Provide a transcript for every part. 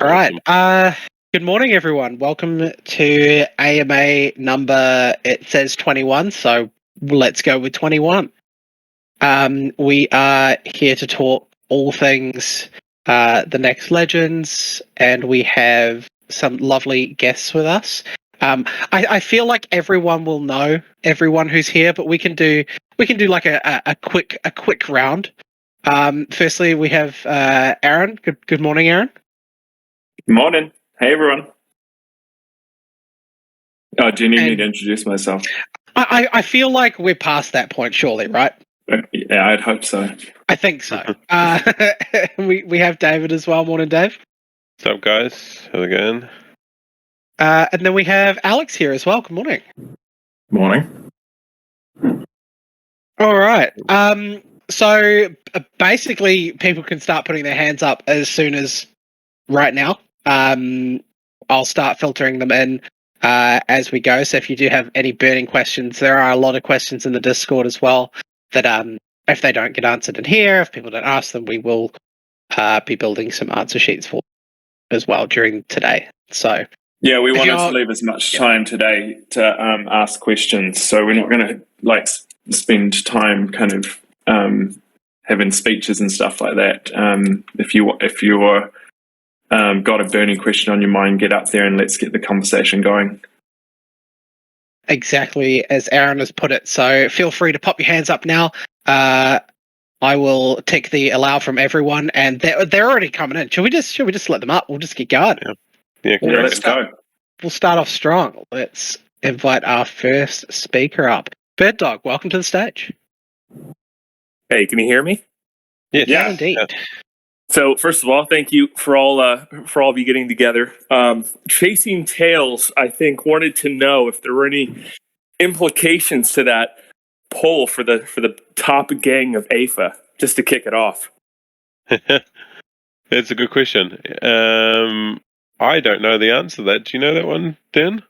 All right. Good morning, everyone. Welcome to AMA number, it says 21, so let's go with 21. We are here to talk all things The Next Legends, and we have some lovely guests with us. I feel like everyone will know everyone who's here, but we can do like a quick round. Firstly, we have Aaron. Good morning, Aaron. Morning. Hey, everyone. Oh, do you need me to introduce myself? I feel like we're past that point, surely, right? Yeah, I'd hope so. I think so. We have David as well. Morning, Dave. What's up, guys? How's it going? And then we have Alex here as well. Good morning. Morning. All right. So basically, people can start putting their hands up as soon as right now. I'll start filtering them in as we go. So if you do have any burning questions, there are a lot of questions in the Discord as well that if they don't get answered in here, if people don't ask them, we will be building some answer sheets for as well during today. So yeah, we wanted to leave as much time today to ask questions. So we're not going to spend time kind of having speeches and stuff like that. If you're got a burning question on your mind, get up there and let's get the conversation going. Exactly as Aaron has put it. So feel free to pop your hands up now. I will take the allow from everyone, and they're already coming in. Should we just let them up? We'll just get going. Yeah, let's go. We'll start off strong. Let's invite our first speaker up. Bird Dog, welcome to the stage. Hey, can you hear me? Yes. Yeah, indeed. Yeah. So first of all, thank you for all of you getting together. Chasing Tails, I think, wanted to know if there were any implications to that poll for the top gang of AFA, just to kick it off. That's a good question. I don't know the answer to that. Do you know that one, Dan?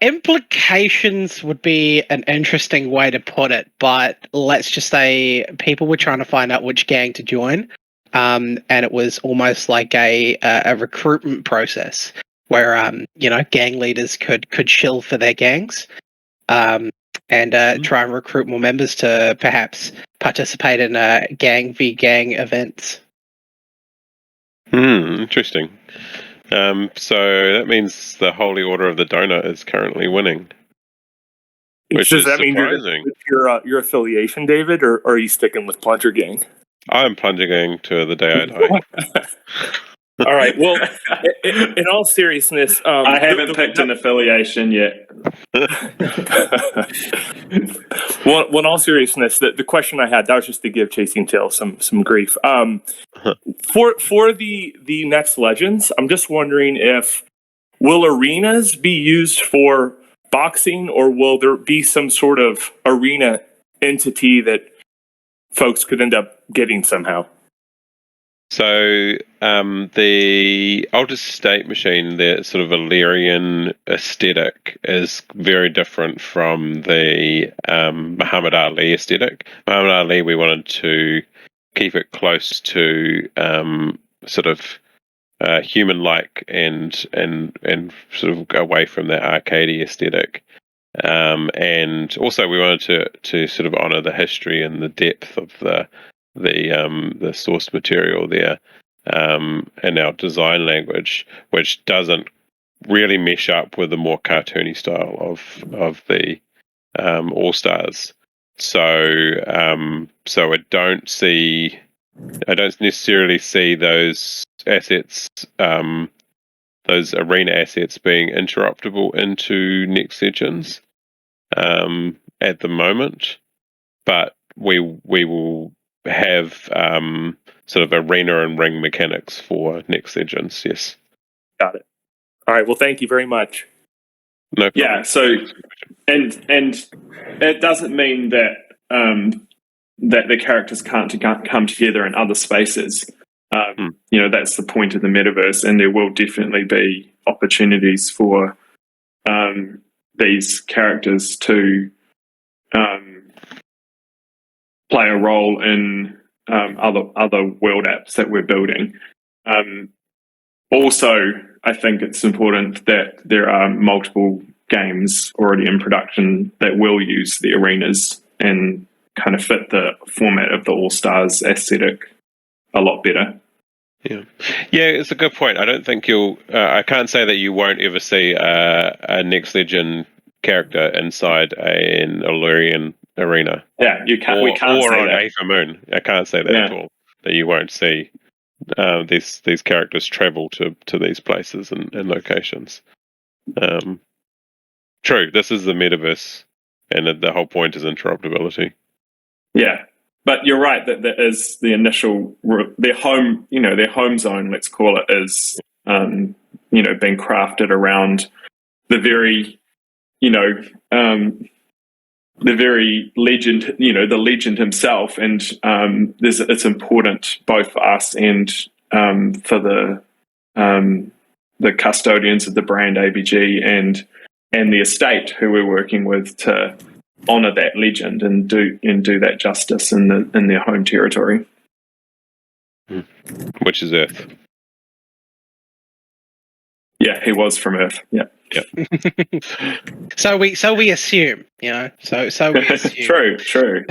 Implications would be an interesting way to put it, but let's just say people were trying to find out which gang to join, and it was almost like a recruitment process where gang leaders could shill for their gangs, and try and recruit more members to perhaps participate in gang v gang events. Interesting. So that means the Holy Order of the Donut is currently winning. Which Does is that mean surprising. your affiliation, David, or are you sticking with Plunger Gang? I'm plunging to the day I die. All right. Well, in all seriousness, I haven't picked an affiliation yet. Well, in all seriousness, the question I had, that was just to give Chasing Tails some grief. For the next Legends, I'm just wondering if will arenas be used for boxing, or will there be some sort of arena entity that folks could end up getting somehow? So the Altered State machine, the sort of Illyrian aesthetic, is very different from the Muhammad Ali aesthetic. Muhammad Ali, we wanted to keep it close to sort of human-like and sort of away from that arcadey aesthetic. And also we wanted to sort of honor the history and the depth of the source material there, and our design language, which doesn't really mesh up with the more cartoony style of the All Stars. So I don't necessarily see those assets, those arena assets, being interruptible into Next Legends at the moment, but we will have sort of arena and ring mechanics for Next Legends. Yes. Got it. All right. Well, thank you very much. No problem. Yeah. So, and it doesn't mean that that the characters can't come together in other spaces. That's the point of the metaverse, and there will definitely be opportunities for these characters to play a role in other world apps that we're building. Also, I think it's important that there are multiple games already in production that will use the arenas and kind of fit the format of the All-Stars aesthetic a lot better. Yeah, it's a good point. I don't think you'll. I can't say that you won't ever see a Next Legend character inside an Illyrian arena. Yeah, you can't. We can't or say on that. Aether Moon. I can't say that at all. That you won't see these characters travel to these places and locations. True. This is the metaverse, and the whole point is interoperability. Yeah. But you're right that is the initial their home zone, let's call it, is being crafted around the very the very legend, the legend himself, and it's important both for us and for the custodians of the brand ABG and the estate who we're working with to honor that legend and do that justice in their home territory, which is Earth. Yeah, he was from Earth. Yeah. So we assume, so we assume. True.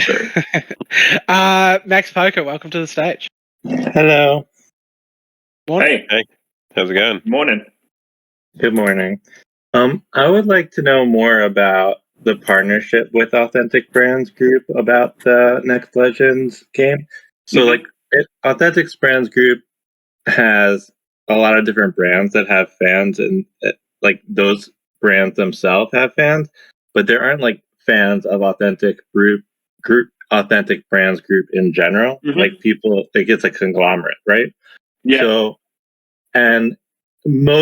Max Poker, welcome to the stage. Hello. Morning. Hey, how's it going? Morning. Good morning. I would like to know more about the partnership with Authentic Brands Group about the Next Legends game. So, Authentic Brands Group has a lot of different brands that have fans, and those brands themselves have fans, but there aren't fans of Authentic Brands Group in general. Mm-hmm. People, it's a conglomerate, right? Yeah. So, and an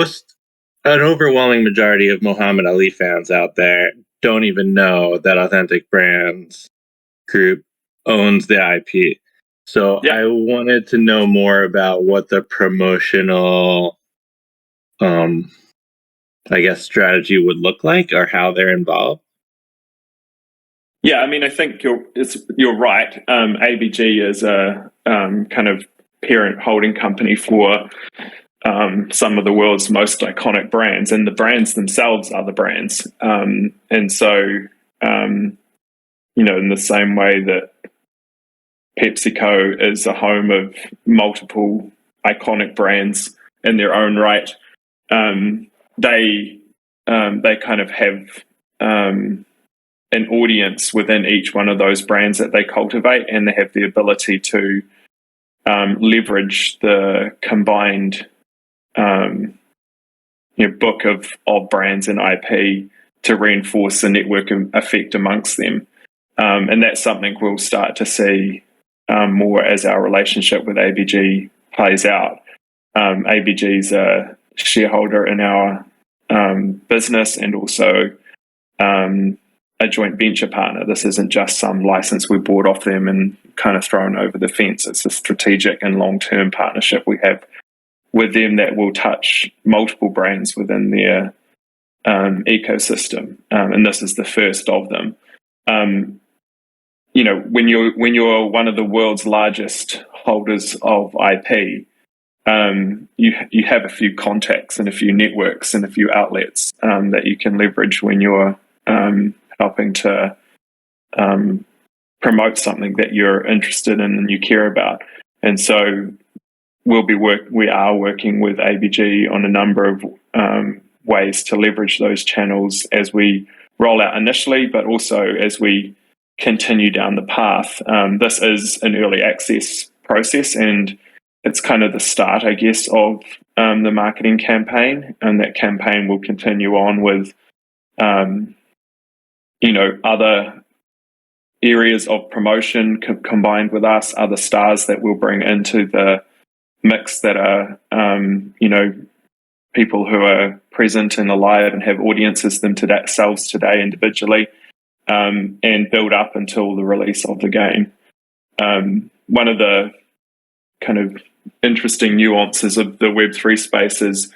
overwhelming majority of Muhammad Ali fans out there don't even know that Authentic Brands Group owns the IP. So I wanted to know more about what the promotional, strategy would look like, or how they're involved. Yeah, I mean, I think you're right. ABG is a kind of parent holding company for some of the world's most iconic brands, and the brands themselves are the brands. And so, in the same way that PepsiCo is a home of multiple iconic brands in their own right, they kind of have an audience within each one of those brands that they cultivate, and they have the ability to leverage the combined book of brands and IP to reinforce the network effect amongst them. And that's something we'll start to see more as our relationship with ABG plays out. ABG is a shareholder in our business and also a joint venture partner. This isn't just some license we bought off them and kind of thrown over the fence. It's a strategic and long-term partnership we have with them that will touch multiple brands within their ecosystem, and this is the first of them. When you're one of the world's largest holders of IP, you have a few contacts and a few networks and a few outlets that you can leverage when you're helping to promote something that you're interested in and you care about. And so we are working with ABG on a number of ways to leverage those channels as we roll out initially, but also as we continue down the path. This is an early access process, and it's kind of the start, I guess, of the marketing campaign, and that campaign will continue on with other areas of promotion combined with us, other stars that we'll bring into the mix that are people who are present and alive and have audiences themselves today individually, and build up until the release of the game. One of the kind of interesting nuances of the Web3 space is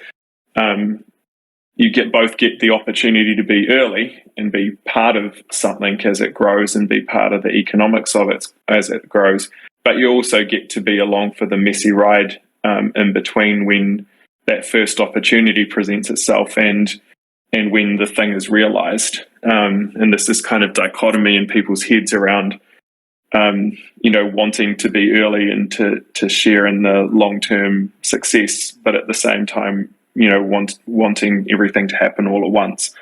you get the opportunity to be early and be part of something as it grows and be part of the economics of it as it grows, but you also get to be along for the messy ride in between when that first opportunity presents itself and when the thing is realized. And there's this kind of dichotomy in people's heads around, wanting to be early and to share in the long-term success, but at the same time, wanting everything to happen all at once.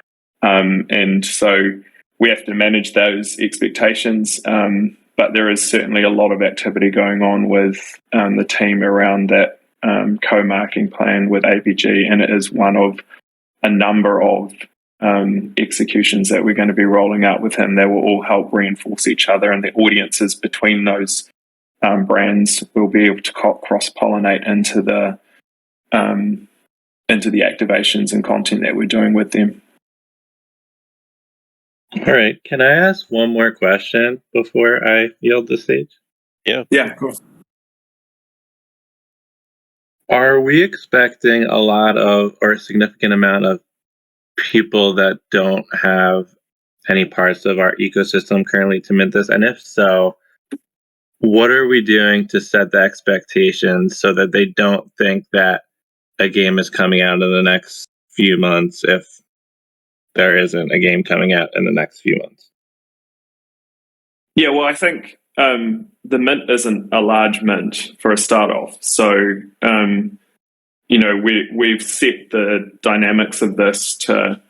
And so we have to manage those expectations. But there is certainly a lot of activity going on with the team around that co-marketing plan with APG, and it is one of a number of executions that we're going to be rolling out with him that will all help reinforce each other, and the audiences between those brands will be able to cross-pollinate into the activations and content that we're doing with them. All right. Can I ask one more question before I yield the stage? Yeah, of course. Are we expecting a lot of, or a significant amount of people that don't have any parts of our ecosystem currently to mint this? And if so, what are we doing to set the expectations so that they don't think that a game is coming out in the next few months if there isn't a game coming out in the next few months? Yeah, well, I think the mint isn't a large mint for a start off. So, we've set the dynamics of this to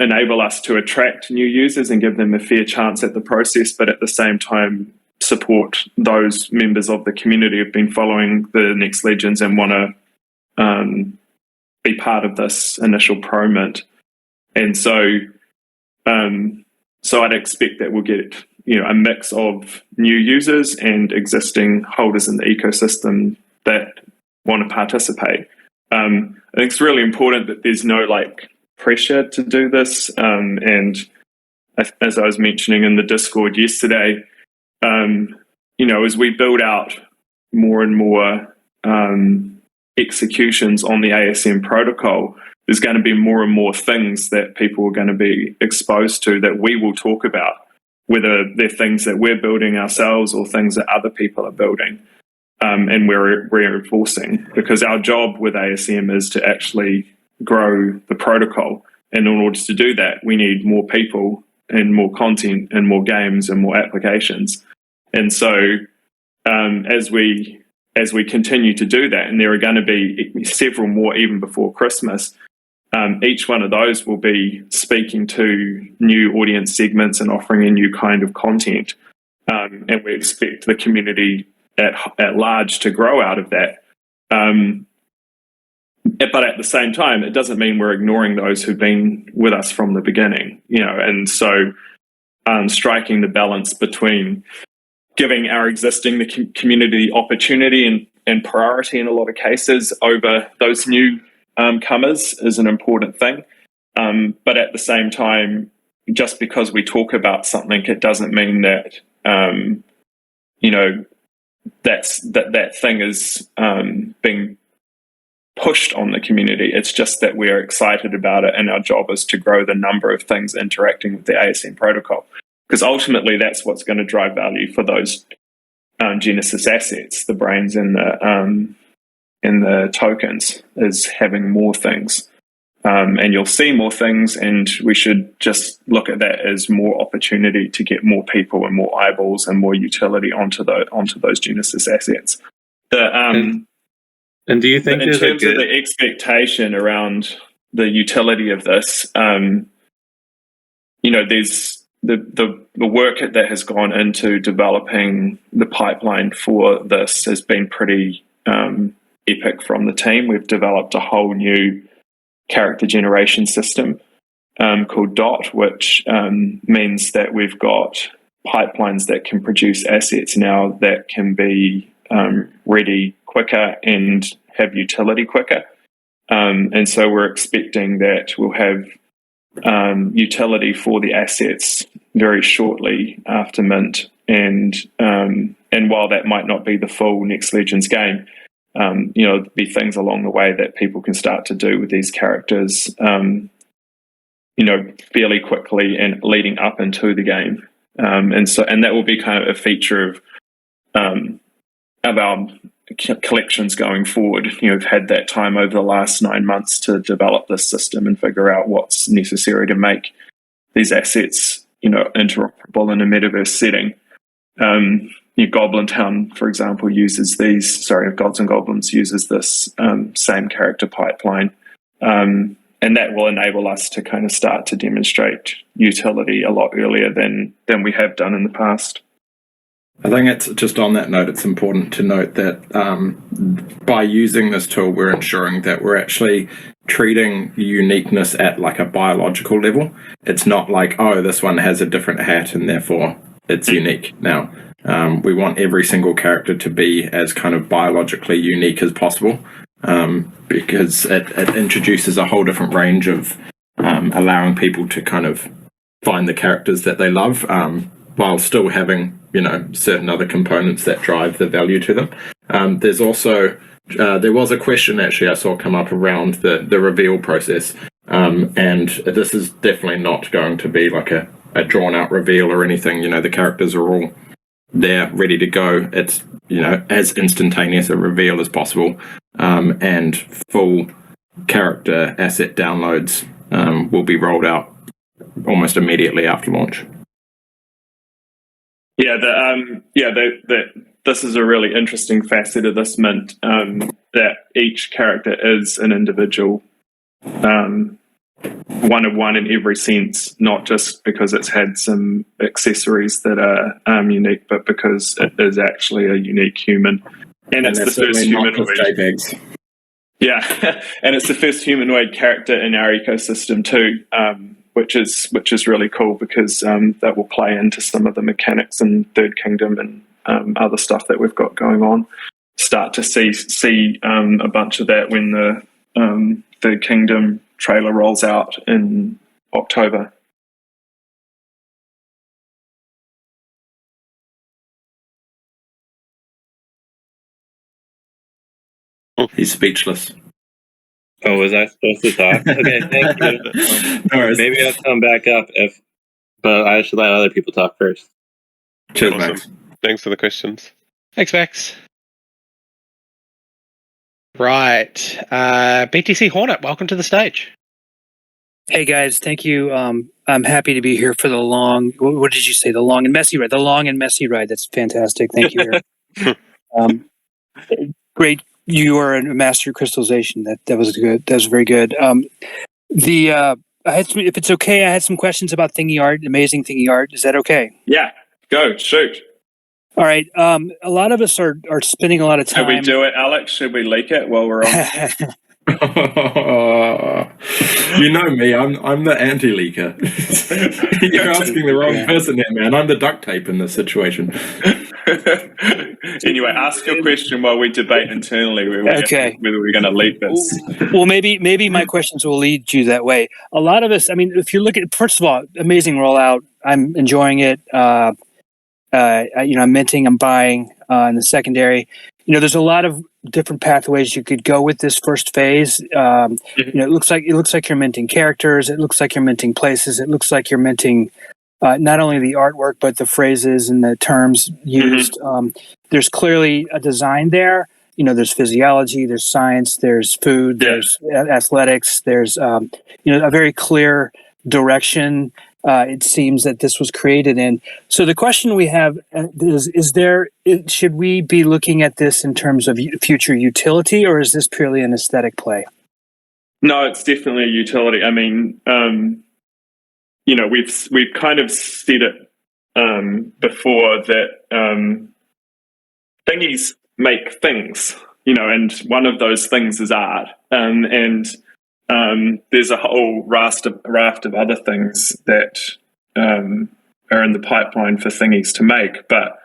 enable us to attract new users and give them a fair chance at the process, but at the same time support those members of the community who've been following the Next Legends and want to be part of this initial pro mint. And so I'd expect that we'll get a mix of new users and existing holders in the ecosystem that want to participate. I think it's really important that there's no pressure to do this. And as I was mentioning in the Discord yesterday, as we build out more and more executions on the ASM protocol, there's going to be more and more things that people are going to be exposed to that we will talk about, whether they're things that we're building ourselves or things that other people are building. And we're reinforcing, because our job with ASM is to actually grow the protocol. And in order to do that, we need more people and more content and more games and more applications. And so as we continue to do that, and there are going to be several more even before Christmas, each one of those will be speaking to new audience segments and offering a new kind of content. And we expect the community at large to grow out of that. But at the same time, it doesn't mean we're ignoring those who've been with us from the beginning, and so striking the balance between giving our existing community opportunity and priority in a lot of cases over those new comers is an important thing. But at the same time, just because we talk about something, it doesn't mean that that thing is being pushed on the community. It's just that we're excited about it, and our job is to grow the number of things interacting with the ASM protocol, because ultimately that's what's going to drive value for those Genesis assets, the brains and the tokens, is having more things. And you'll see more things, and we should just look at that as more opportunity to get more people and more eyeballs and more utility onto those Genesis assets. And do you think in terms of the expectation around the utility of this, there's the work that has gone into developing the pipeline for this has been pretty epic from the team. We've developed a whole new character generation system called DOT, which means that we've got pipelines that can produce assets now that can be ready quicker and have utility quicker. And so we're expecting that we'll have utility for the assets very shortly after mint. And while that might not be the full Next Legends game, there'll be things along the way that people can start to do with these characters, fairly quickly and leading up into the game. And that will be kind of a feature of our collections going forward. We've had that time over the last 9 months to develop this system and figure out what's necessary to make these assets, interoperable in a metaverse setting. Goblin Town, for example, uses Gods and Goblins uses this same character pipeline. And that will enable us to kind of start to demonstrate utility a lot earlier than we have done in the past. I think it's just on that note, it's important to note that by using this tool, we're ensuring that we're actually treating uniqueness at like a biological level. It's not like, oh, this one has a different hat and therefore it's unique now. We want every single character to be as kind of biologically unique as possible, because it introduces a whole different range of allowing people to kind of find the characters that they love, while still having, certain other components that drive the value to them. There's also, there was a question actually I saw come up around the reveal process, and this is definitely not going to be like a drawn out reveal or anything. The characters are all there, ready to go. It's, as instantaneous a reveal as possible, and full character asset downloads will be rolled out almost immediately after launch. This is a really interesting facet of this mint, that each character is an individual, one of one in every sense, not just because it's had some accessories that are unique, but because it is actually a unique human. And it's the first humanoid. Yeah, and it's the first humanoid character in our ecosystem too, which is really cool because that will play into some of the mechanics in Third Kingdom and other stuff that we've got going on. Start to see a bunch of that when the Third Kingdom trailer rolls out in October. He's speechless. Oh, was I supposed to talk? Okay, thank you. Maybe I'll come back up but I should let other people talk first. Cheers, Awesome. Max. Thanks for the questions. Thanks, Max. Right. BTC Hornet, welcome to the stage. Hey guys, thank you. I'm happy to be here for the long. What did you say? The long and messy ride. The long and messy ride. That's fantastic. Thank you. Great. You are a master of crystallization. That was good. That was very good. I had some, if it's okay, I had some questions about thingy art. Amazing thingy art. Is that okay? Yeah. Go shoot. All right. A lot of us are spending a lot of time. Should we do it, Alex? Should we leak it while we're on? You know me, I'm the anti-leaker. You're asking the wrong person there, man. I'm the duct tape in this situation. Anyway, ask your question while we debate internally whether we're going to leak this. Well, maybe my questions will lead you that way. A lot of us, I mean, if you look at, first of all, amazing rollout. I'm enjoying it. I'm minting, I'm buying in the secondary. There's a lot of different pathways you could go with this first phase. It looks like you're minting characters. It looks like you're minting places. It looks like you're minting not only the artwork but the phrases and the terms used. There's clearly a design there. There's physiology, there's science, there's food, there's athletics. There's a very clear direction. It seems that this was created in. So the question we have should we be looking at this in terms of future utility, or is this purely an aesthetic play? No, it's definitely a utility. I mean, we've kind of said it before that thingies make things, and one of those things is art, and there's a whole raft of other things that are in the pipeline for thingies to make. But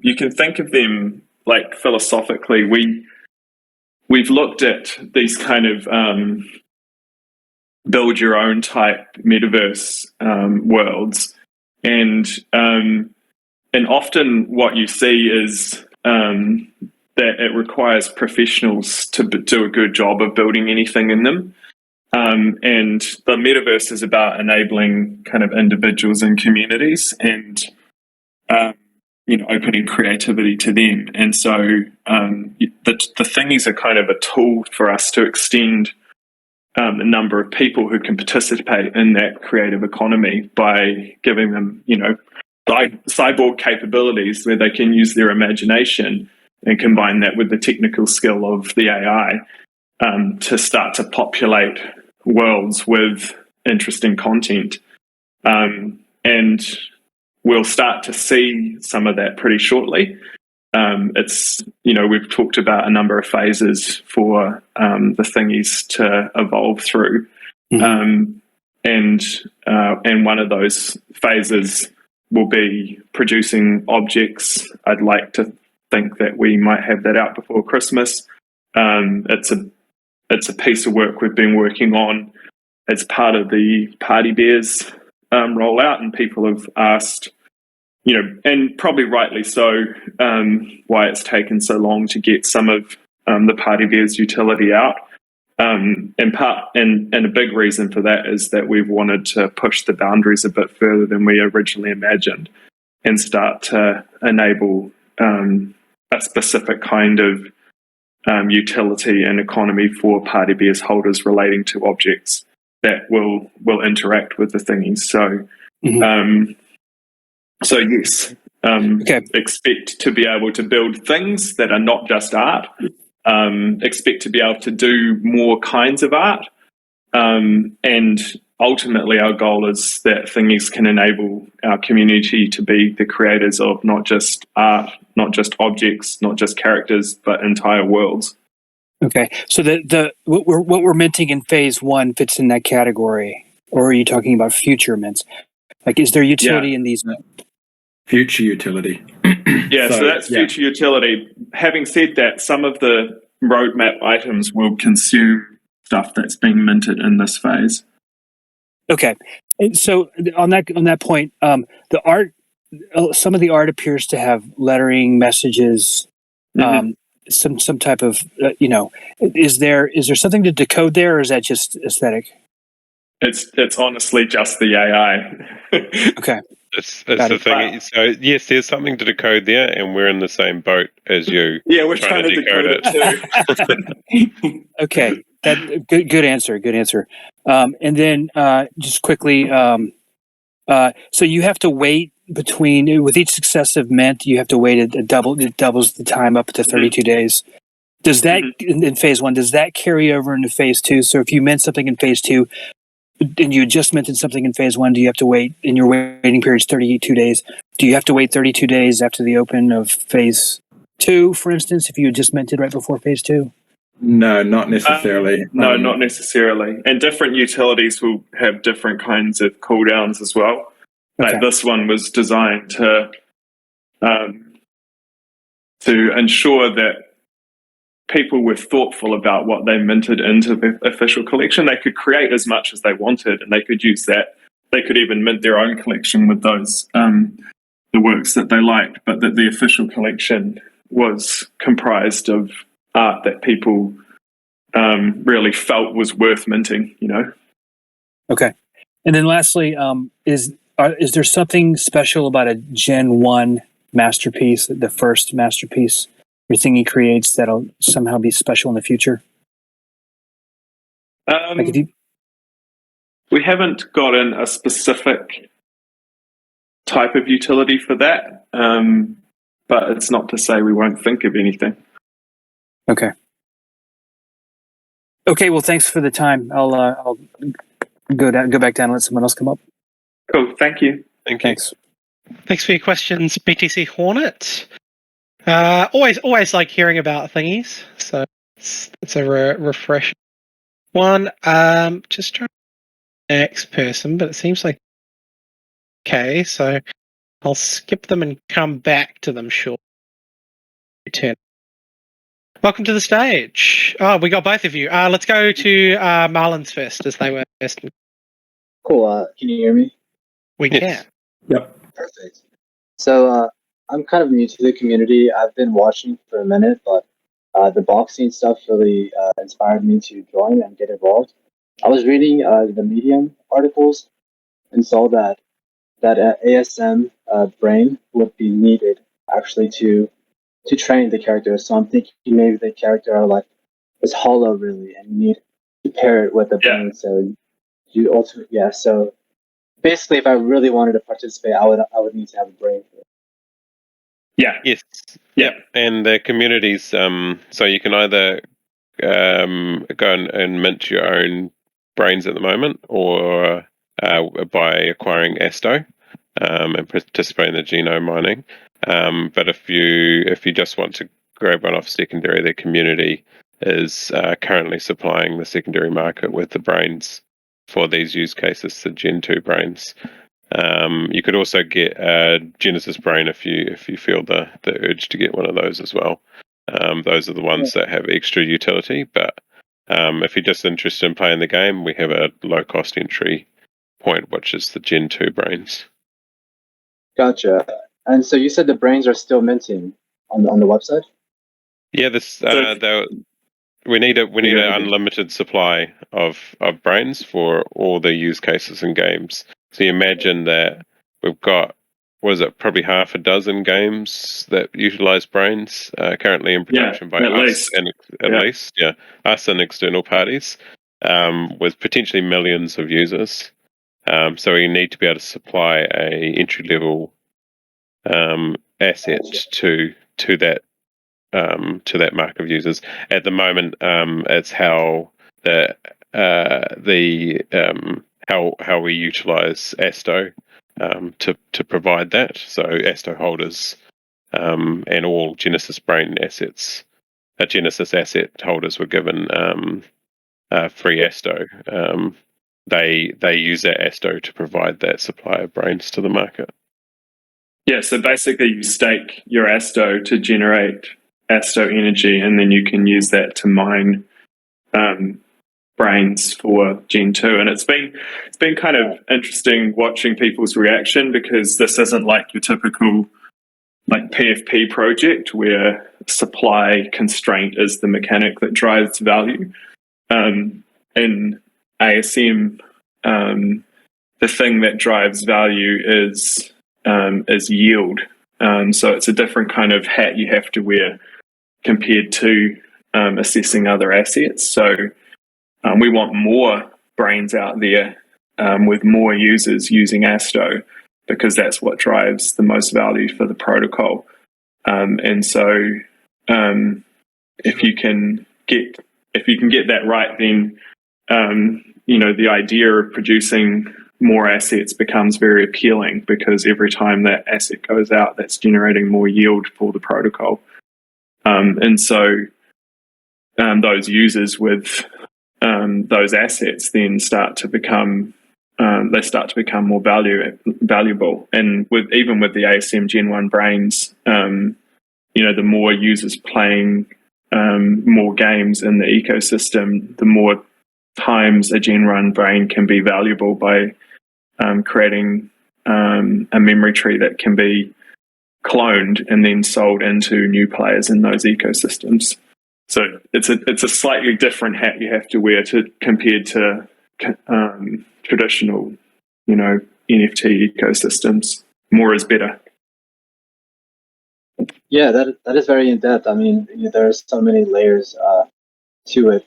you can think of them like philosophically. We've looked at these kind of build your own type metaverse worlds, and often what you see is that it requires professionals to do a good job of building anything in them. And the metaverse is about enabling kind of individuals and communities. And opening creativity to them. And so the thingies are kind of a tool for us to extend the number of people who can participate in that creative economy by giving them, cyborg capabilities where they can use their imagination and combine that with the technical skill of the AI to start to populate worlds with interesting content. And we'll start to see some of that pretty shortly. We've talked about a number of phases for the thingies to evolve through. And one of those phases will be producing objects. I'd like to think that we might have that out before Christmas. It's a piece of work we've been working on as part of the Party Bears rollout, and people have asked, and probably rightly so, why it's taken so long to get some of the Party Bears utility out. And a big reason for that is that we've wanted to push the boundaries a bit further than we originally imagined and start to enable a specific kind of utility and economy for Party Bears holders relating to objects that will interact with the thingies. So, so yes, expect to be able to build things that are not just art. Expect to be able to do more kinds of art. And ultimately our goal is that thingies can enable our community to be the creators of not just art, not just objects, not just characters, but entire worlds. Okay, so what we're minting in phase 1 fits in that category, or are you talking about future mints? Like, is there utility in these? Future utility. So that's future utility. Having said that, some of the roadmap items will consume stuff that's being minted in this phase. Okay, and so on that point, the art, some of the art appears to have lettering, messages, some type of is there something to decode there, or is that just aesthetic? It's honestly just the AI. Okay. It's the thing. So yes, there's something to decode there, and we're in the same boat as you. Yeah, we're trying to decode it too. Okay, that good answer. Good answer. And then just quickly, so you have to wait between with each successive mint. You have to wait it doubles the time up to 32 days. Does that in phase 1? Does that carry over into phase 2? So if you mint something in phase 2. And you just minted something in phase 1, do you have to wait, in your waiting period is 32 days, do you have to wait 32 days after the open of phase 2, for instance, if you had just minted right before phase 2? No, not necessarily. No, not necessarily. And different utilities will have different kinds of cooldowns as well. Okay. Like this one was designed to ensure that people were thoughtful about what they minted into the official collection. They could create as much as they wanted, and they could use that. They could even mint their own collection with those, the works that they liked, but that the official collection was comprised of art that people really felt was worth minting, Okay. And then lastly, is there something special about a Gen 1 masterpiece, the first masterpiece your thingy creates, that'll somehow be special in the future? We haven't gotten a specific type of utility for that, but it's not to say we won't think of anything. Okay. Okay. Well, thanks for the time. I'll go back down and let someone else come up. Cool. Thank you. Thanks. Thanks for your questions, BTC Hornet. Always like hearing about thingies, so it's a refresh one. Just trying next person, but it seems like okay, so I'll skip them and come back to them shortly. Return. Welcome to the stage. Oh, we got both of you. Let's go to Marlins first, as they were first. Cool. Can you hear me? We can. Yep. Perfect. So I'm kind of new to the community. I've been watching for a minute, but the boxing stuff really inspired me to join and get involved. I was reading the Medium articles and saw that ASM brain would be needed actually to train the character. So I'm thinking maybe the character is hollow really, and you need to pair it with a brain. So you ultimately So basically, if I really wanted to participate, I would need to have a brain. Yeah. Yes. Yep. And the communities, so you can either go and mint your own brains at the moment, or by acquiring Asto and participate in the genome mining. But if you just want to grab one off secondary, the community is currently supplying the secondary market with the brains for these use cases, the Gen 2 brains. You could also get a Genesis brain if you feel the urge to get one of those as well. Those are the ones that have extra utility, but if you're just interested in playing the game, we have a low cost entry point, which is the Gen 2 brains. Gotcha. And so you said the brains are still minting on the website? Yeah, we need an unlimited supply of brains for all the use cases and games. So you imagine that we've got, probably half a dozen games that utilize brains currently in production by us, and at least us and external parties, with potentially millions of users. So we need to be able to supply a entry level asset to that market of users. At the moment, it's how how we utilize Asto to provide that. So Asto holders and all Genesis brain assets, Genesis asset holders were given free Asto. They use that Asto to provide that supply of brains to the market. Yeah, so basically you stake your Asto to generate Asto energy, and then you can use that to mine brains for Gen 2. And it's been kind of interesting watching people's reaction, because this isn't like your typical like PFP project where supply constraint is the mechanic that drives value. In ASM, the thing that drives value is yield. So it's a different kind of hat you have to wear compared to assessing other assets. So we want more brains out there with more users using Asto, because that's what drives the most value for the protocol. And so if you can get that right, then the idea of producing more assets becomes very appealing, because every time that asset goes out, that's generating more yield for the protocol. And so those users with those assets then start to become more valuable. And even with the ASM Gen 1 brains, the more users playing more games in the ecosystem, the more times a Gen 1 brain can be valuable by creating a memory tree that can be cloned and then sold into new players in those ecosystems. So it's a slightly different hat you have to wear compared to traditional, NFT ecosystems. More is better. Yeah, that is very in depth. I mean, there are so many layers to it.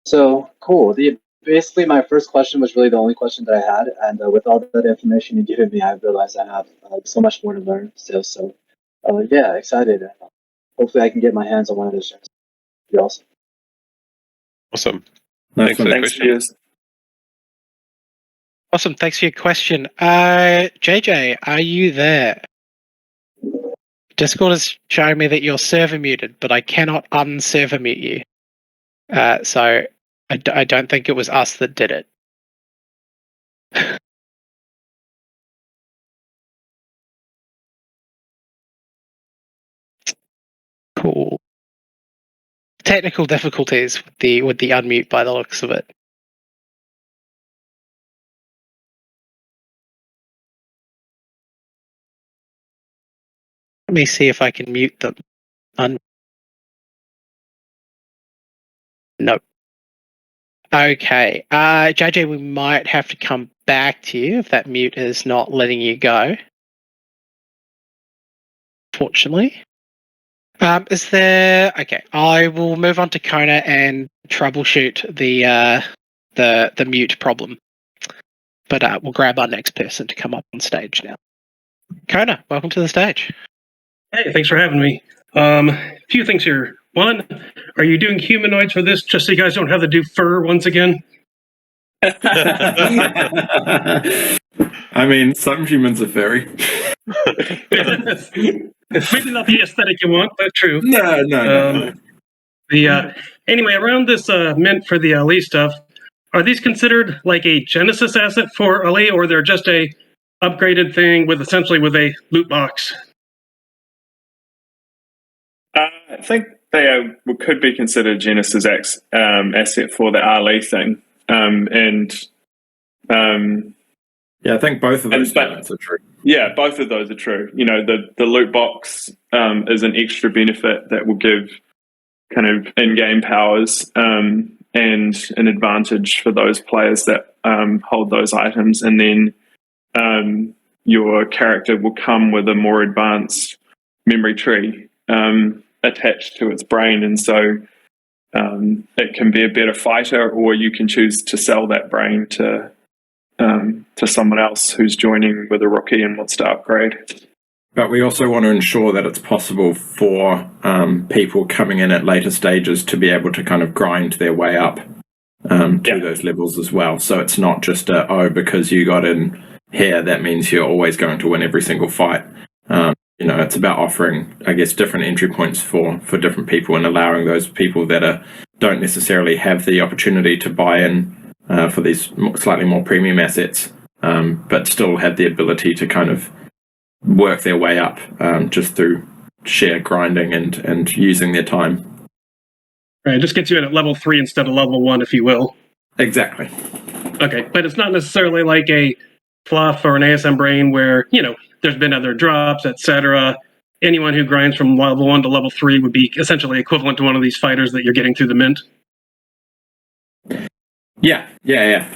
So cool. Basically, my first question was really the only question that I had, and with all that information you given me, I realized I have so much more to learn still. So, yeah, excited. Hopefully, I can get my hands on one of those shares. Be awesome. Awesome. Thanks for the question. Awesome. Thanks for your question. JJ, are you there? Discord is showing me that you're server muted, but I cannot unserver mute you. So I don't think it was us that did it. Cool. Technical difficulties with the unmute by the looks of it. Let me see if I can mute them. Nope. Okay. JJ, we might have to come back to you if that mute is not letting you go. unfortunately. Is there? Okay, I will move on to Kona and troubleshoot the mute problem. But we'll grab our next person to come up on stage now. Kona, welcome to the stage. Hey, thanks for having me. A few things here. One, are you doing humanoids for this just so you guys don't have to do fur once again? I mean, some humans are furry. Maybe not the aesthetic you want, but true. No. Anyway, around this mint for the Ali stuff, are these considered like a Genesis asset for Ali, or they're just a upgraded thing with essentially with a loot box? I think they could be considered Genesis asset for the Ali thing, yeah, I think both of those statements are true. Yeah, both of those are true. You know, the loot box is an extra benefit that will give kind of in-game powers and an advantage for those players that hold those items, and then your character will come with a more advanced memory tree attached to its brain, and so it can be a better fighter, or you can choose to sell that brain to someone else who's joining with a rookie and wants to upgrade. But we also want to ensure that it's possible for people coming in at later stages to be able to kind of grind their way up to those levels as well. So it's not just because you got in here, that means you're always going to win every single fight. It's about offering, I guess, different entry points for different people and allowing those people that don't necessarily have the opportunity to buy in for these slightly more premium assets, but still have the ability to kind of work their way up just through sheer grinding and using their time. Right, it just gets you in at level 3 instead of level 1, if you will. Exactly. Okay, but it's not necessarily like a Fluf or an ASM Brain where, there's been other drops, etc. Anyone who grinds from level 1 to level 3 would be essentially equivalent to one of these fighters that you're getting through the mint. Yeah,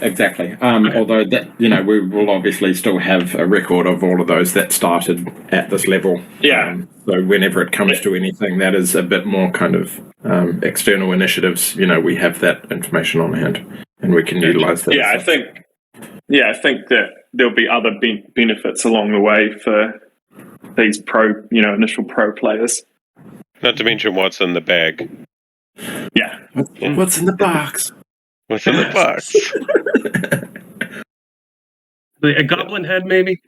exactly. Although that, we will obviously still have a record of all of those that started at this level. Yeah. So whenever it comes to anything that is a bit more kind of external initiatives, we have that information on hand and we can utilize that. Yeah, I think that there'll be other benefits along the way for these initial pro players. Not to mention what's in the bag. Yeah. What's in the box? What's in the box? A goblin head, maybe?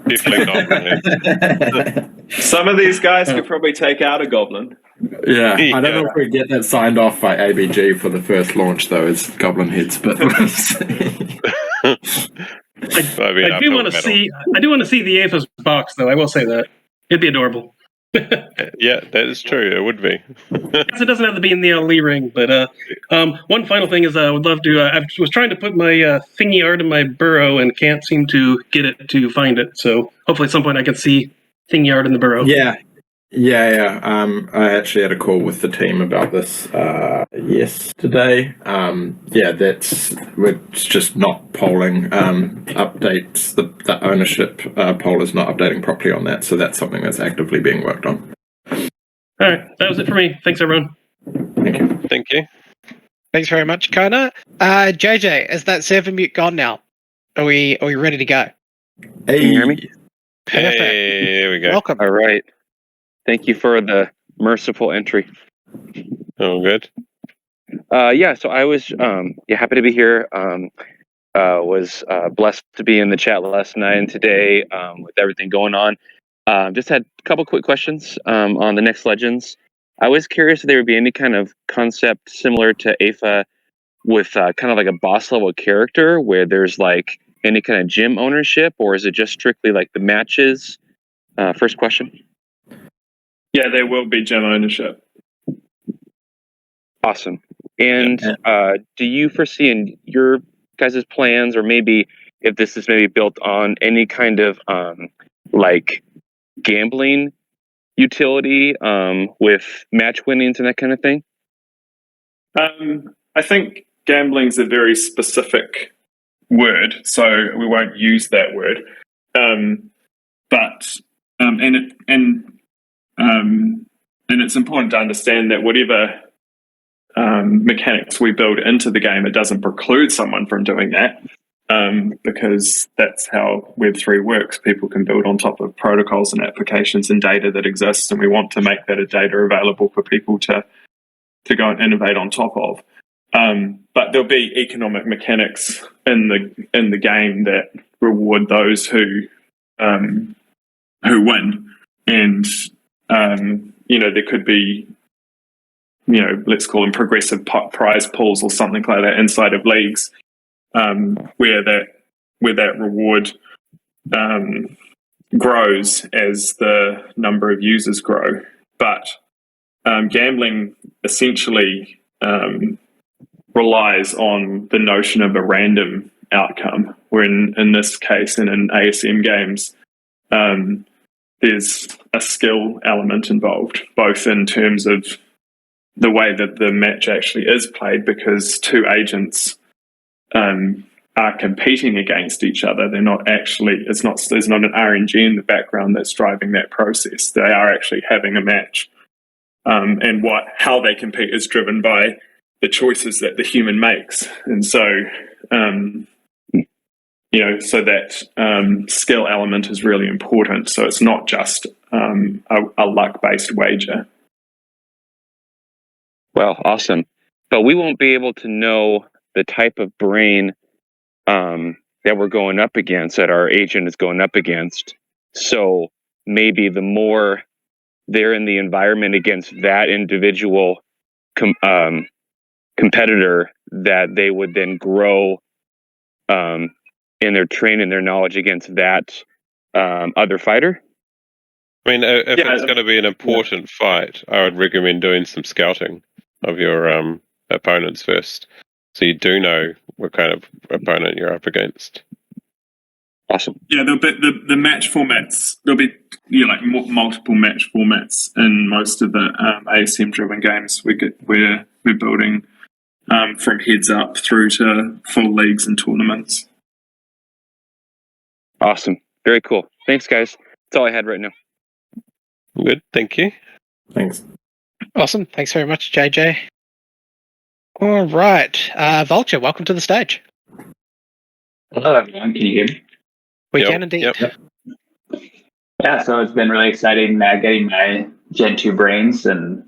Definitely goblin head. Some of these guys could probably take out a goblin. Yeah, I don't know if we get that signed off by ABG for the first launch, though, as goblin heads, but we'll see. I do want to see the Aphis box, though. I will say that it'd be adorable. Yeah, that is true. It would be. It doesn't have to be in the Lee ring, but one final thing is I would love to. I was trying to put my thingy art in my burrow and can't seem to get it to find it. So hopefully at some point I can see thingy art in the burrow. Yeah. I actually had a call with the team about this yesterday. We're just not polling updates. The ownership poll is not updating properly on that, so that's something that's actively being worked on. All right, that was it for me. Thanks, everyone. Thank you. Thanks very much, Kona. JJ, is that server mute gone now? Are we ready to go? Hey. Can you hear me? Perfect. Hey, there we go. Welcome. All right. Thank you for the merciful entry. Oh, good. So I was happy to be here. Was blessed to be in the chat last night and today with everything going on. Just had a couple quick questions on the Next Legends. I was curious if there would be any kind of concept similar to AFA with kind of like a boss level character where there's like any kind of gym ownership, or is it just strictly like the matches? First question. Yeah, there will be gym ownership. Awesome. And do you foresee in your guys' plans, or maybe if this is maybe built on any kind of like gambling utility with match winnings and that kind of thing? I think gambling's a very specific word, so we won't use that word. and it's important to understand that whatever mechanics we build into the game, it doesn't preclude someone from doing that, because that's how Web3 works. People can build on top of protocols and applications and data that exists, and we want to make that data available for people to go and innovate on top of. But there'll be economic mechanics in the game that reward those who win, and there could be, let's call them progressive prize pools or something like that inside of leagues, where that reward grows as the number of users grow. But gambling essentially relies on the notion of a random outcome, where in this case and in ASM games, there's a skill element involved, both in terms of the way that the match actually is played, because two agents are competing against each other. They're not actually, there's not an RNG in the background that's driving that process. They are actually having a match. And how they compete is driven by the choices that the human makes. And so, so that skill element is really important. So it's not just a luck-based wager. Well, awesome. But we won't be able to know the type of brain that we're going up against, that our agent is going up against. So maybe the more they're in the environment against that individual competitor, that they would then grow in their training, their knowledge against that other fighter. I mean, if it's going to be an important fight, I would recommend doing some scouting of your opponents first, so you do know what kind of opponent you're up against. Awesome. Yeah, there'll be the match formats. There'll be multiple match formats in most of the ASM-driven games. We're building from heads up through to full leagues and tournaments. Awesome. Very cool. Thanks, guys. That's all I had right now. Good. Thank you. Thanks. Awesome. Thanks very much, JJ. All right. Vulture, welcome to the stage. Hello, everyone. Can you hear me? We can indeed. Yep. Yeah, so it's been really exciting getting my Gen 2 brains, and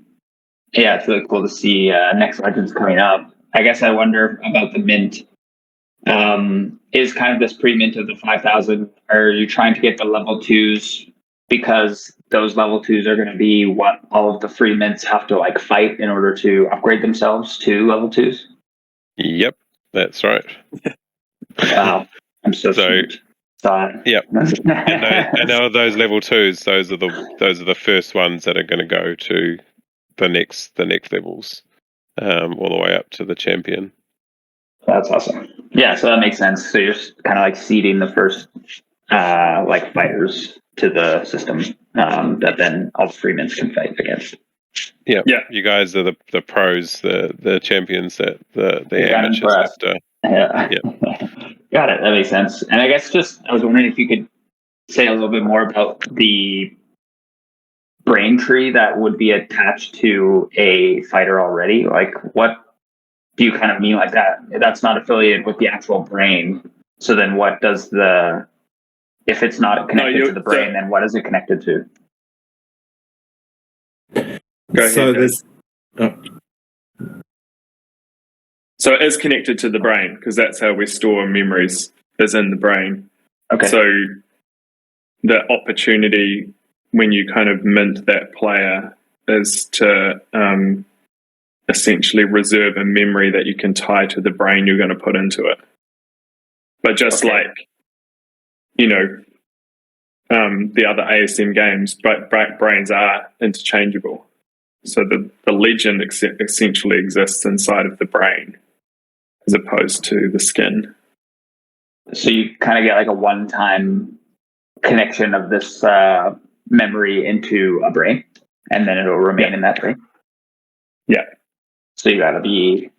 yeah, it's really cool to see Next Legends coming up. I guess I wonder about the mint. Is kind of this pre-mint of the 5,000, are you trying to get the level 2s because those level 2s are going to be what all of the free mints have to fight in order to upgrade themselves to level 2s? Yep, that's right. Wow, I'm so smart. Yep. and now those level 2s, those are the first ones that are going to go to the next levels, all the way up to the champion. That's awesome. Yeah, so that makes sense. So you're kind of seeding the first fighters to the system that then all the free mints can fight against. Yeah. You guys are the pros, the champions that the amateurs have to. Yeah. Got it. That makes sense. And I guess I was wondering if you could say a little bit more about the brain tree that would be attached to a fighter already. What do you kind of mean like that? That's not affiliated with the actual brain. So then what does if it's not connected to the brain, then what is it connected to? So it is connected to the brain, because that's how we store memories, is in the brain. Okay. So the opportunity when you kind of mint that player is to essentially reserve a memory that you can tie to the brain you're going to put into it. But just the other ASM games, brains are interchangeable. So the legend essentially exists inside of the brain as opposed to the skin. So you kind of get a one-time connection of this memory into a brain, and then it'll remain in that brain? Yeah. So you got to be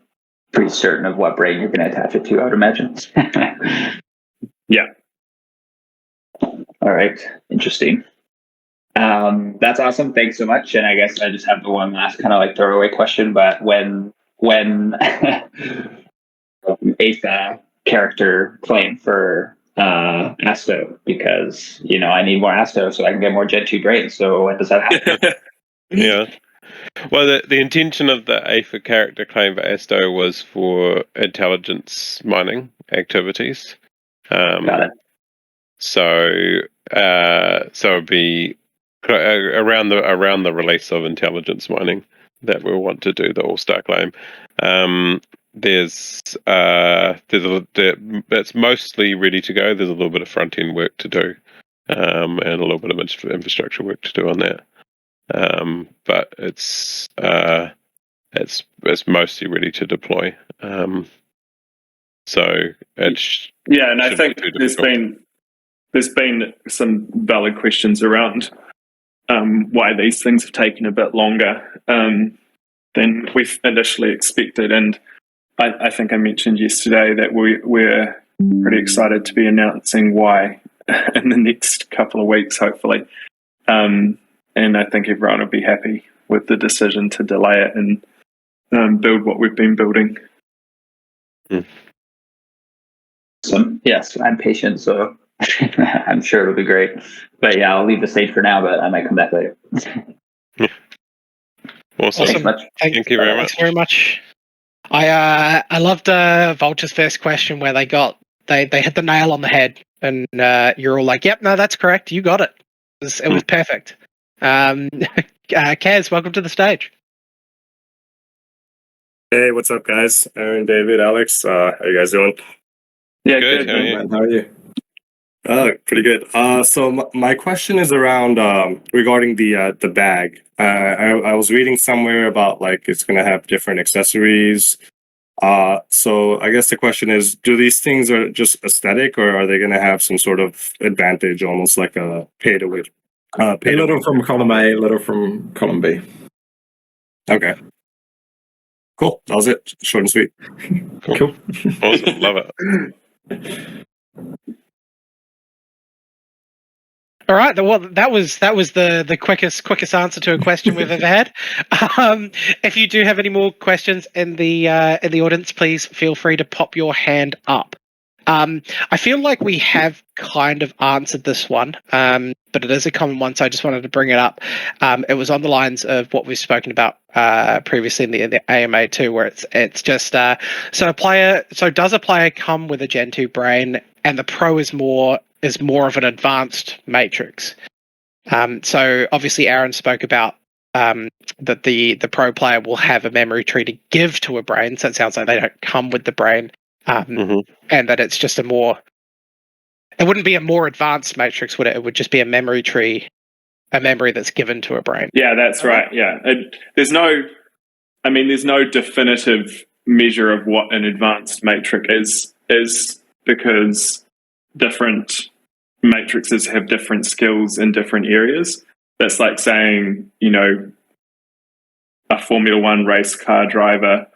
pretty certain of what brain you're going to attach it to, I would imagine. Yeah. All right. Interesting. That's awesome. Thanks so much. And I guess I just have the one last kind of like throwaway question, but when Aetha character claim for Asto, because I need more Asto so I can get more Gen 2 brains. So when does that happen? Yeah. Well, the intention of the AFA character claim for Asto was for intelligence mining activities. Got it. So it'd be around the release of intelligence mining that we'll want to do the All-Star claim. That's mostly ready to go. There's a little bit of front end work to do, and a little bit of infrastructure work to do on that. But it's mostly ready to deploy. So it's and I think there's been some valid questions around why these things have taken a bit longer than we've initially expected, and I think I mentioned yesterday that we're pretty excited to be announcing why in the next couple of weeks, hopefully. And I think everyone will be happy with the decision to delay it and build what we've been building. Awesome. Yes, I'm patient, so I'm sure it'll be great. But yeah, I'll leave the stage for now, but I might come back later. Awesome. Thanks much. Thank you very much. Thanks very much. I loved Vulture's first question where they hit the nail on the head, and you're all like, "Yep, no, that's correct. You got it. It was perfect." Kaz, welcome to the stage. Hey, what's up, guys? Aaron, David, Alex, how you guys doing? Yeah, good. How are you? Pretty good. So my question is around regarding the bag. I was reading somewhere about like it's gonna have different accessories. So I guess the question is, do these things are just aesthetic, or are they gonna have some sort of advantage, almost like a pay to win? A little from column A, a little from column B. Okay. Cool. That was it. Short and sweet. Cool. Awesome. Love it. All right. Well, that was the quickest answer to a question we've ever had. If you do have any more questions in the audience, please feel free to pop your hand up. I feel like we have kind of answered this one, but it is a common one, so I just wanted to bring it up. It was on the lines of what we've spoken about previously in the AMA too, where it's just so does a player come with a Gen 2 brain, and the Pro is more of an advanced matrix? So obviously Aaron spoke about that the Pro player will have a memory tree to give to a brain, so it sounds like they don't come with the brain. And that it's just it wouldn't be a more advanced matrix, would it? It would just be a memory tree, a memory that's given to a brain. Yeah, that's right. Yeah. There's no definitive measure of what an advanced matrix is because different matrices have different skills in different areas. That's like saying, a Formula One race car driver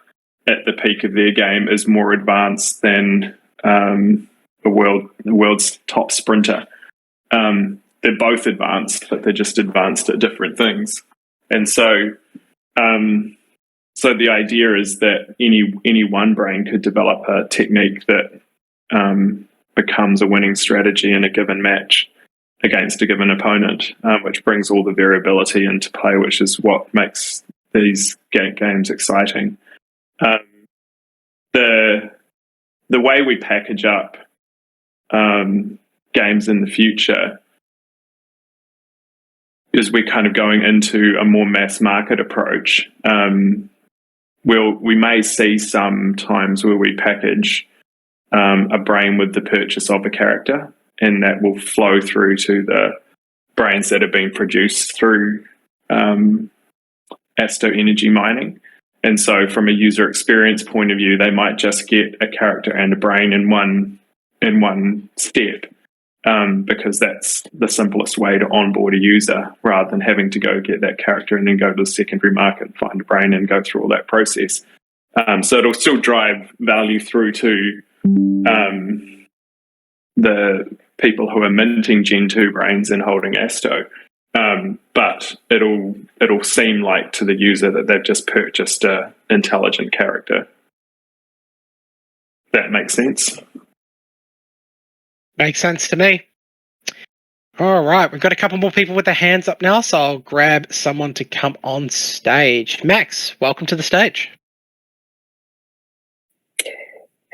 at the peak of their game is more advanced than the world's top sprinter. They're both advanced, but they're just advanced at different things. And so the idea is that any one brain could develop a technique that becomes a winning strategy in a given match against a given opponent, which brings all the variability into play, which is what makes these games exciting. The way we package up games in the future is we're kind of going into a more mass market approach. We may see some times where we package a brain with the purchase of a character, and that will flow through to the brains that are being produced through Asto energy mining. And so from a user experience point of view, they might just get a character and a brain in one step, because that's the simplest way to onboard a user, rather than having to go get that character and then go to the secondary market, find a brain and go through all that process. So it'll still drive value through to the people who are minting Gen 2 brains and holding Asto. but it'll seem like to the user that they've just purchased a intelligent character. That makes sense. Makes sense to me. All right, we've got a couple more people with their hands up now, so I'll grab someone to come on stage. Max, welcome to the stage.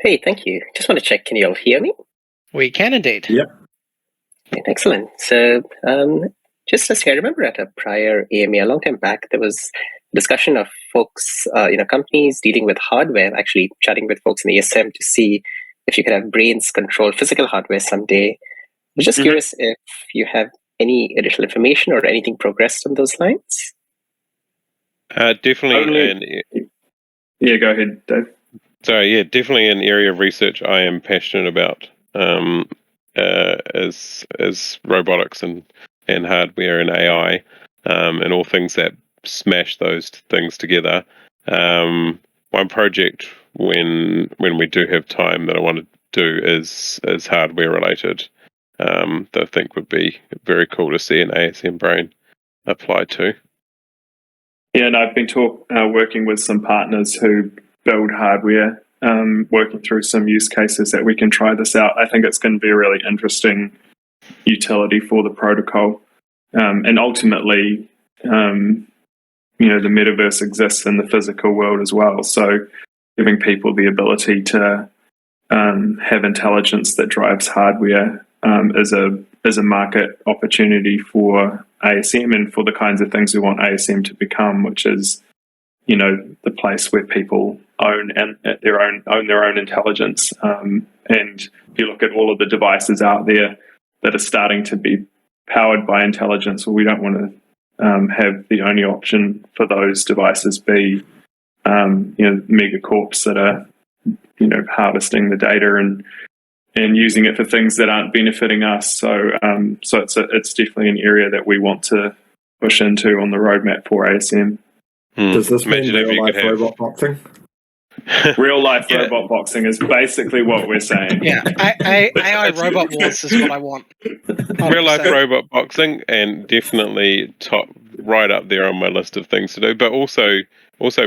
Hey, thank you. Just want to check, can you all hear me? We can indeed. Yep. Excellent. So, just as I remember at a prior AMA a long time back, there was a discussion of folks, companies dealing with hardware, actually chatting with folks in ASM to see if you could have brains control physical hardware someday. I was just curious if you have any additional information or anything progressed on those lines. Definitely. Yeah, go ahead, Dave. Sorry, yeah, definitely an area of research I am passionate about. As robotics and hardware and AI, and all things that smash those things together. One project when we do have time that I want to do is hardware related. That I think would be very cool to see an ASM brain applied to. Yeah, and I've been working with some partners who build hardware, working through some use cases that we can try this out. I think it's going to be a really interesting utility for the protocol. And ultimately, the metaverse exists in the physical world as well. So giving people the ability to have intelligence that drives hardware is a market opportunity for ASM and for the kinds of things we want ASM to become, which is, the place where people own their own intelligence. And if you look at all of the devices out there that are starting to be powered by intelligence, well, we don't want to have the only option for those devices be, megacorps that are, harvesting the data and using it for things that aren't benefiting us. So it's definitely an area that we want to push into on the roadmap for ASM. Does this mean real life robot boxing? Real life robot boxing is basically what we're saying. Yeah, AI robot wars is what I want. 100%. Real life robot boxing, and definitely top right up there on my list of things to do. But also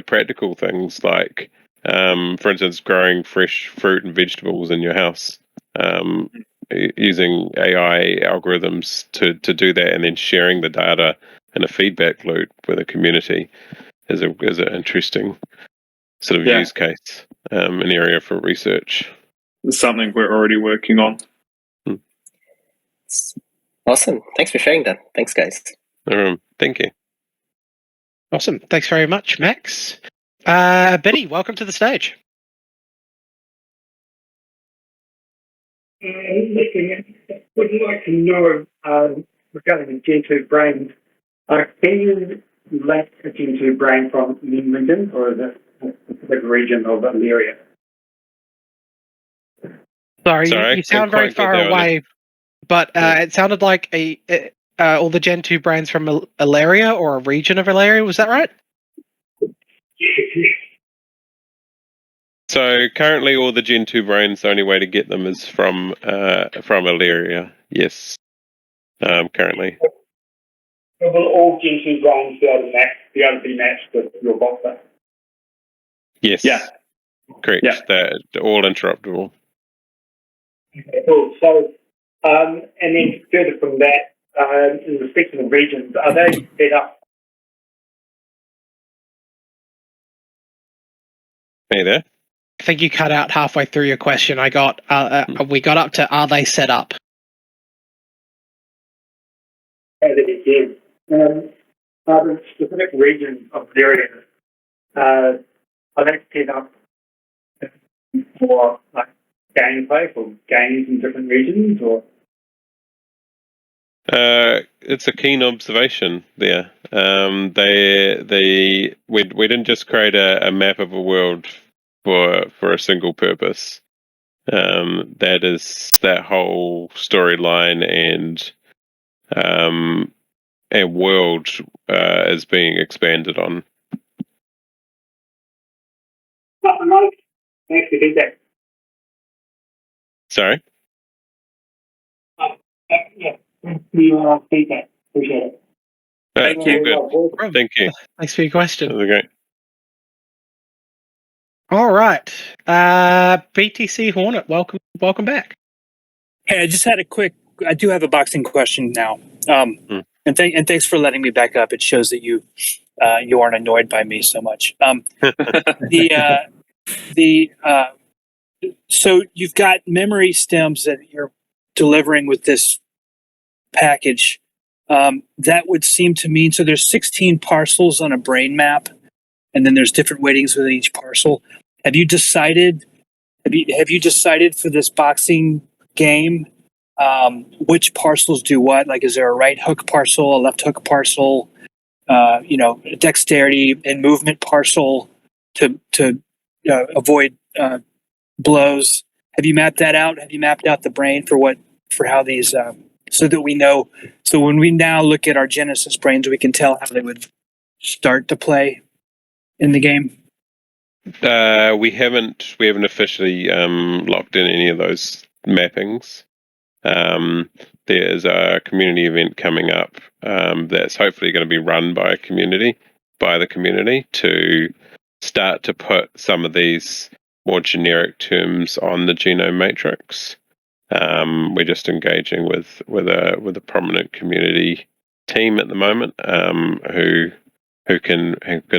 practical things like, for instance, growing fresh fruit and vegetables in your house. Using AI algorithms to do that, and then sharing the data in a feedback loop with a community is an interesting sort of use case, an area for research. It's something we're already working on. Awesome. Thanks for sharing that. Thanks, guys. Thank you. Awesome. Thanks very much, Max. Betty, welcome to the stage. Would you like to know regarding the Gen 2 brains, can you link a Gen 2 brain from any region, or is it a specific region of an area? Sorry, you sound very far away, but it sounded like all the Gen 2 brains from Ilaria or a region of Ilaria. Was that right? So currently, all the Gen 2 brains, the only way to get them is from Ilaria. Yes, currently. So will all Gen 2 brains be able to be matched with your boxer? Yes. Yeah. Correct. Yeah. They're all interoperable. Okay, cool. So, and then further from that, in respect to the regions, are they set up? Hey there. I think you cut out halfway through your question. We got up to, are they set up? Are the specific regions of the area, are they set up for like gameplay, for games in different regions, or? It's a keen observation there. We didn't just create a map of a world for a single purpose. That whole storyline and world is being expanded on. Thanks for feedback. Sorry? Yeah, thanks for your feedback. Appreciate it. Thank you. Good. Thank you. Thanks for your question. Okay. All right. BTC Hornet, welcome back. Hey, I do have a boxing question now. And thanks for letting me back up. It shows that you aren't annoyed by me so much. So you've got memory stems that you're delivering with this package. That would seem to mean, so there's 16 parcels on a brain map, and then there's different weightings within each parcel. Have you decided for this boxing game which parcels do what? Like, is there a right hook parcel, a left hook parcel, dexterity and movement parcel to avoid blows? Have you mapped that out? Have you mapped out the brain for how these so that we know? So when we now look at our Genesis brains, we can tell how they would start to play in the game. We haven't officially locked in any of those mappings. There is a community event coming up that's hopefully going to be run by the community to start to put some of these more generic terms on the genome matrix. We're just engaging with a prominent community team at the moment who can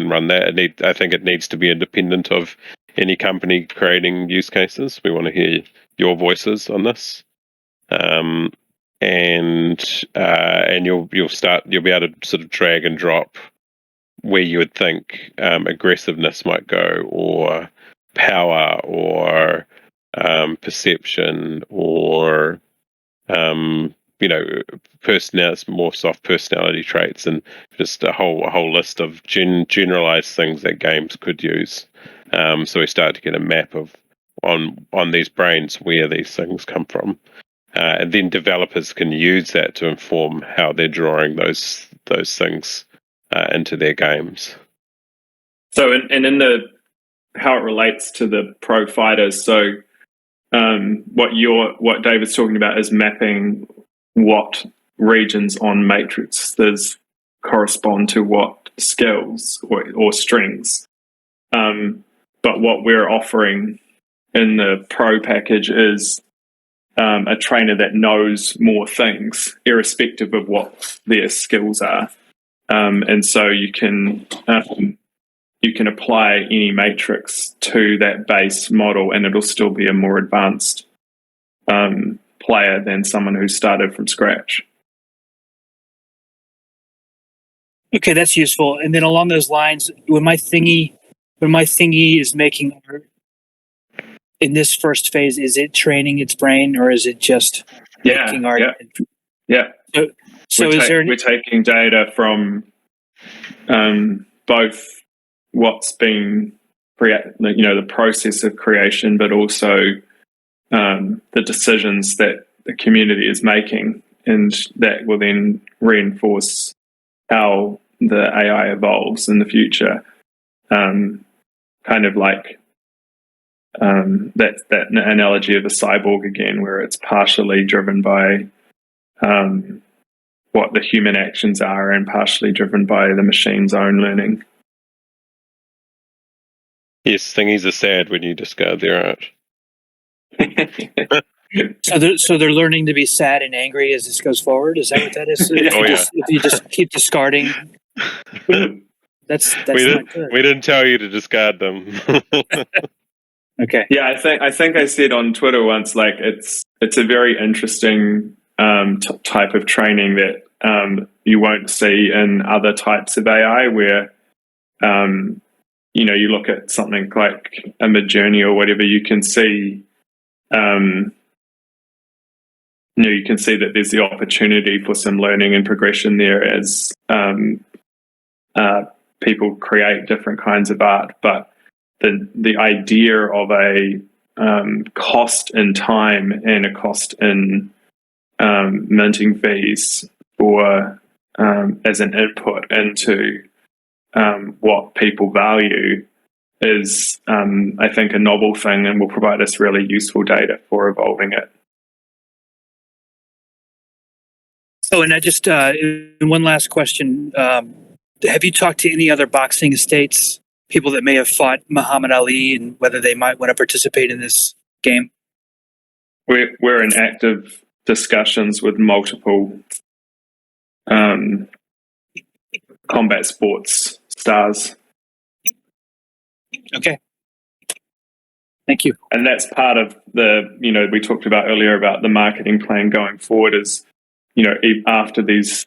run that. I think it needs to be independent of any company creating use cases. We want to hear your voices on this, and you'll be able to sort of drag and drop where you would think aggressiveness might go, or power, or perception, or more soft personality traits, and just a whole list of generalized things that games could use. So we start to get a map of on these brains where these things come from, and then developers can use that to inform how they're drawing those things into their games. So, in how it relates to the pro fighters. So, what David's talking about is mapping what regions on matrices correspond to what skills or strings. But what we're offering in the pro package is a trainer that knows more things, irrespective of what their skills are. And so you can apply any matrix to that base model, and it'll still be a more advanced player than someone who started from scratch. Okay, that's useful. And then along those lines, when my thingy is making art in this first phase, is it training its brain, or is it just making art? Yeah. So we're taking data from both what's been created, the process of creation, but also the decisions that the community is making, and that will then reinforce how the AI evolves in the future. Kind of like that analogy of a cyborg again, where it's partially driven by what the human actions are and partially driven by the machine's own learning. Yes, thingies are sad when you discard their art. So they're learning to be sad and angry as this goes forward. Is that what that is? If you just keep discarding, that's not good. We didn't tell you to discard them. Okay. Yeah, I think I said on Twitter once, like it's a very interesting type of training that you won't see in other types of AI, where you look at something like a Midjourney or whatever, you can see you can see that there's the opportunity for some learning and progression there as people create different kinds of art. But the idea of a cost in time and a cost in minting fees for as an input into what people value is, I think, a novel thing, and will provide us really useful data for evolving it. Oh, and I just one last question: have you talked to any other boxing estates, people that may have fought Muhammad Ali, and whether they might want to participate in this game? We're in active discussions with multiple combat sports stars. Okay. Thank you. And that's part of the, we talked about earlier about the marketing plan going forward is, after these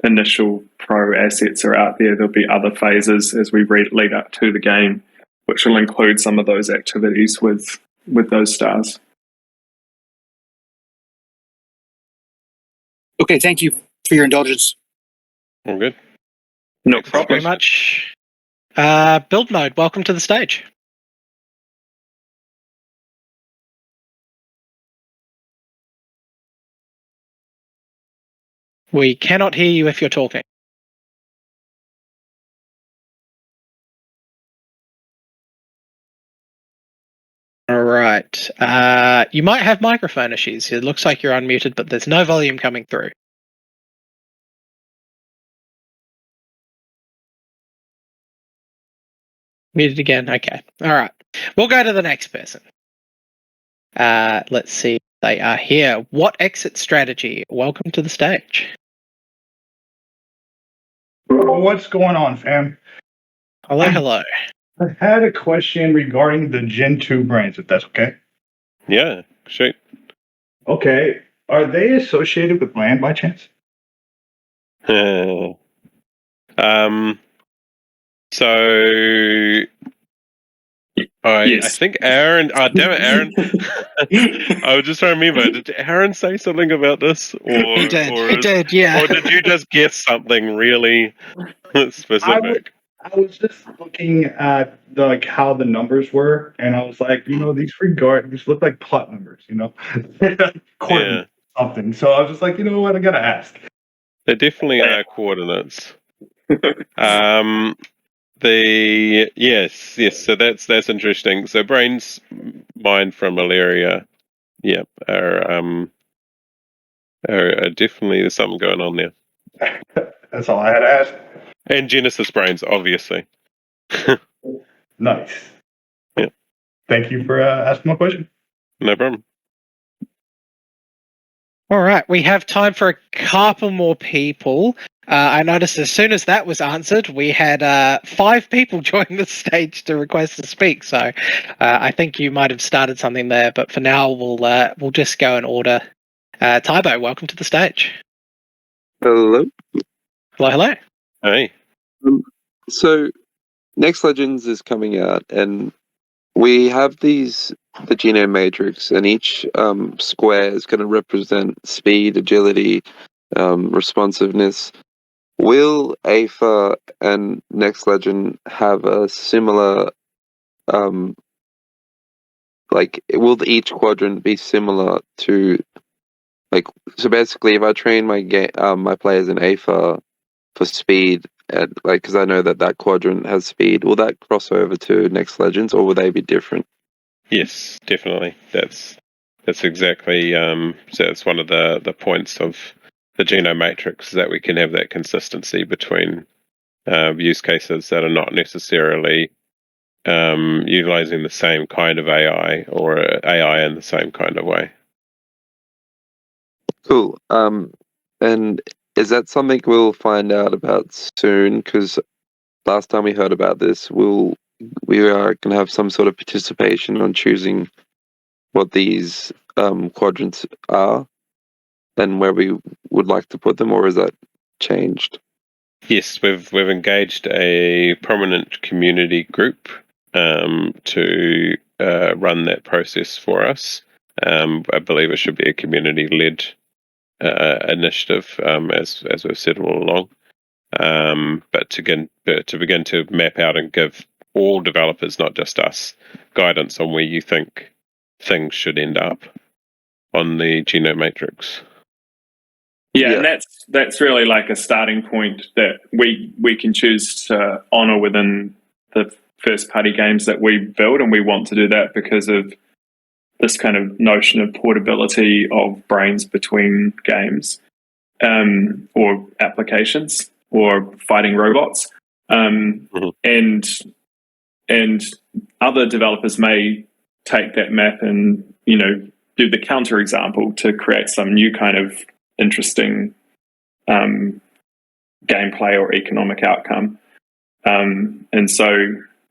initial pro assets are out there, there'll be other phases as we lead up to the game, which will include some of those activities with those stars. Okay, thank you for your indulgence. All good. No Thanks very much. Build Mode, welcome to the stage. We cannot hear you if you're talking. All right. You might have microphone issues. It looks like you're unmuted, but there's no volume coming through. Muted again. Okay. All right. We'll go to the next person. Let's see. They are here. What exit strategy? Welcome to the stage. What's going on, fam? Hello, hello. I had a question regarding the Gen 2 brains, if that's okay. Yeah, shoot. Okay. Are they associated with land by chance? So I think Aaron. Oh, damn it, Aaron! I was just trying to remember. Did Aaron say something about this, or He did. Yeah. Or did you just guess something really specific? I was just looking at how the numbers were, and I was like, these look like plot numbers, coordinates something. So I was just like, you know what, I gotta ask. They definitely are coordinates. Yes. So that's interesting. So brains mined from malaria, are definitely there's something going on there. That's all I had to ask. And Genesis brains, obviously. Nice. Yeah. Thank you for asking my question. No problem. All right, we have time for a couple more people. I noticed as soon as that was answered, we had 5 people join the stage to request to speak. So I think you might have started something there, but for now we'll just go in order. Tybo, welcome to the stage. Hello. Hello. Hey. So, Next Legends is coming out, and we have the genome matrix, and each square is going to represent speed, agility, responsiveness. Will Aether and Next Legend have a similar, will each quadrant be similar to, so basically, if I train my players in Aether for speed, and because I know that quadrant has speed, will that cross over to Next Legends, or will they be different? Yes, definitely. That's exactly. So it's one of the points of the genome matrix, that we can have that consistency between use cases that are not necessarily utilizing the same kind of AI or AI in the same kind of way. Cool. And is that something we'll find out about soon? Because last time we heard about this, we are going to have some sort of participation on choosing what these quadrants are and where we would like to put them, or is that changed? Yes, we've engaged a prominent community group to run that process for us. I believe it should be a community-led initiative, as we've said all along. But to begin to map out and give all developers, not just us, guidance on where you think things should end up on the genome matrix. Yeah, and that's really like a starting point that we can choose to honor within the first party games that we build, and we want to do that because of this kind of notion of portability of brains between games or applications or fighting robots, and other developers may take that map and do the counter example to create some new kind of interesting gameplay or economic outcome. And so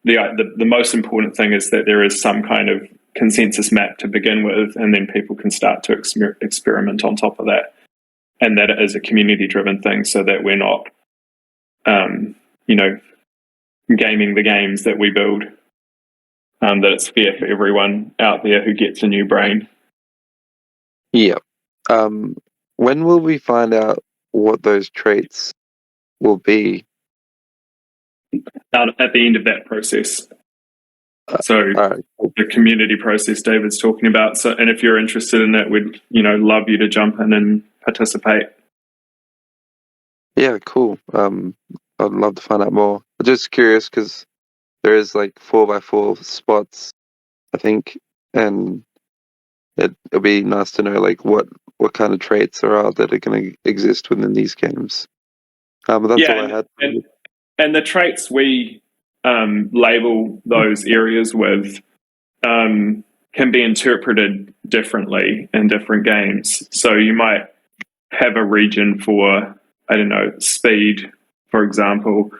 the most important thing is that there is some kind of consensus map to begin with, and then people can start to experiment on top of that, and that it is a community-driven thing, so that we're not, gaming the games that we build. That it's fair for everyone out there who gets a new brain. Yeah. When will we find out what those traits will be? Out at the end of that process. So the community process David's talking about. So, and if you're interested in that, we'd love you to jump in and participate. Yeah, cool. I'd love to find out more. I'm just curious because there is like 4x4 spots, I think, and it'll be nice to know like what kind of traits are out that are going to exist within these games. But that's all I had. And the traits we label those areas with can be interpreted differently in different games. So you might have a region for, I don't know, speed, for example.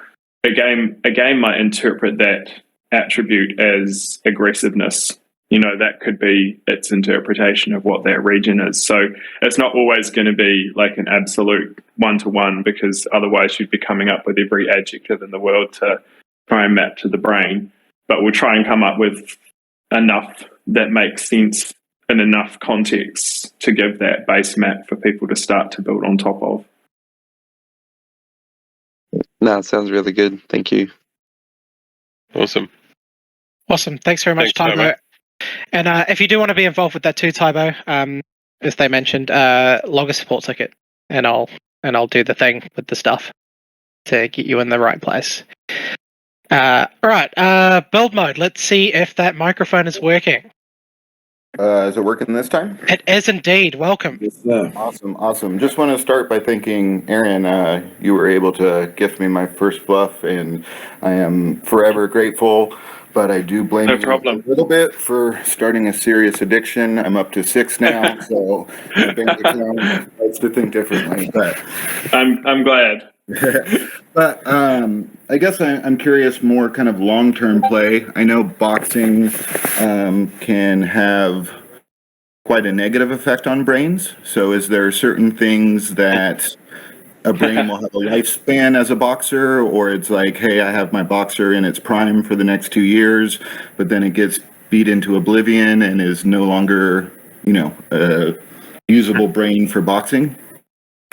A game might interpret that attribute as aggressiveness. That could be its interpretation of what that region is. So it's not always going to be like an absolute one-to-one, because otherwise you'd be coming up with every adjective in the world to try and map to the brain. But we'll try and come up with enough that makes sense in enough context to give that base map for people to start to build on top of. No, it sounds really good. Thank you. Awesome. Thanks very much, Tybo. And if you do want to be involved with that too, Tybo, as they mentioned, log a support ticket, and I'll do the thing with the stuff to get you in the right place. All right, build mode. Let's see if that microphone is working. Is it working this time? It is indeed. Welcome. Awesome. Just want to start by thanking Aaron. You were able to gift me my first fluff, and I am forever grateful. But I do blame you a little bit for starting a serious addiction. I'm up to 6 now, so my bank account starts to think differently. But I'm glad. But I guess I'm curious more kind of long-term play. I know boxing can have quite a negative effect on brains. So is there certain things that a brain will have a lifespan as a boxer, or it's like, hey, I have my boxer in its prime for the next 2 years, but then it gets beat into oblivion and is no longer, a usable brain for boxing?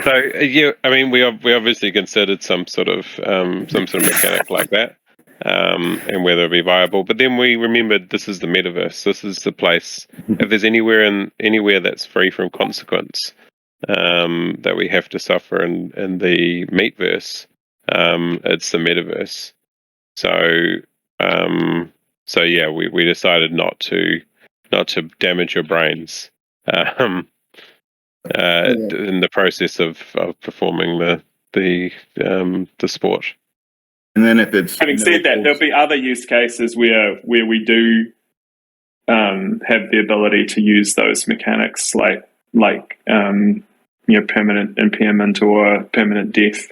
So I mean, we obviously considered some sort of mechanic like that, and whether it be viable. But then we remembered this is the metaverse. This is the place. If there's anywhere that's free from consequence, that we have to suffer in the meatverse, it's the metaverse. So yeah, we decided not to damage your brains. In the process of performing the sport. And then if it's having said that, there'll be other use cases where we do have the ability to use those mechanics, like permanent impairment or permanent death.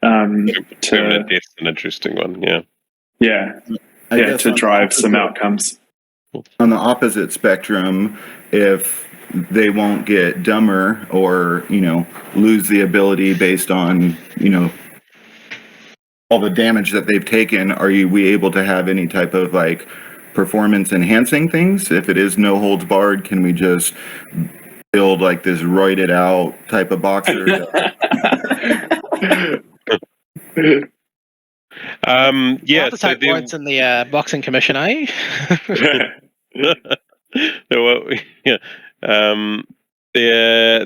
Permanent death's an interesting one. Yeah, to drive some outcomes. On the opposite spectrum, if they won't get dumber or, lose the ability based on, all the damage that they've taken, are we able to have any type of like performance enhancing things? If it is no holds barred, can we just build like this roided out type of boxer? Yeah. So points in the boxing commission, eh?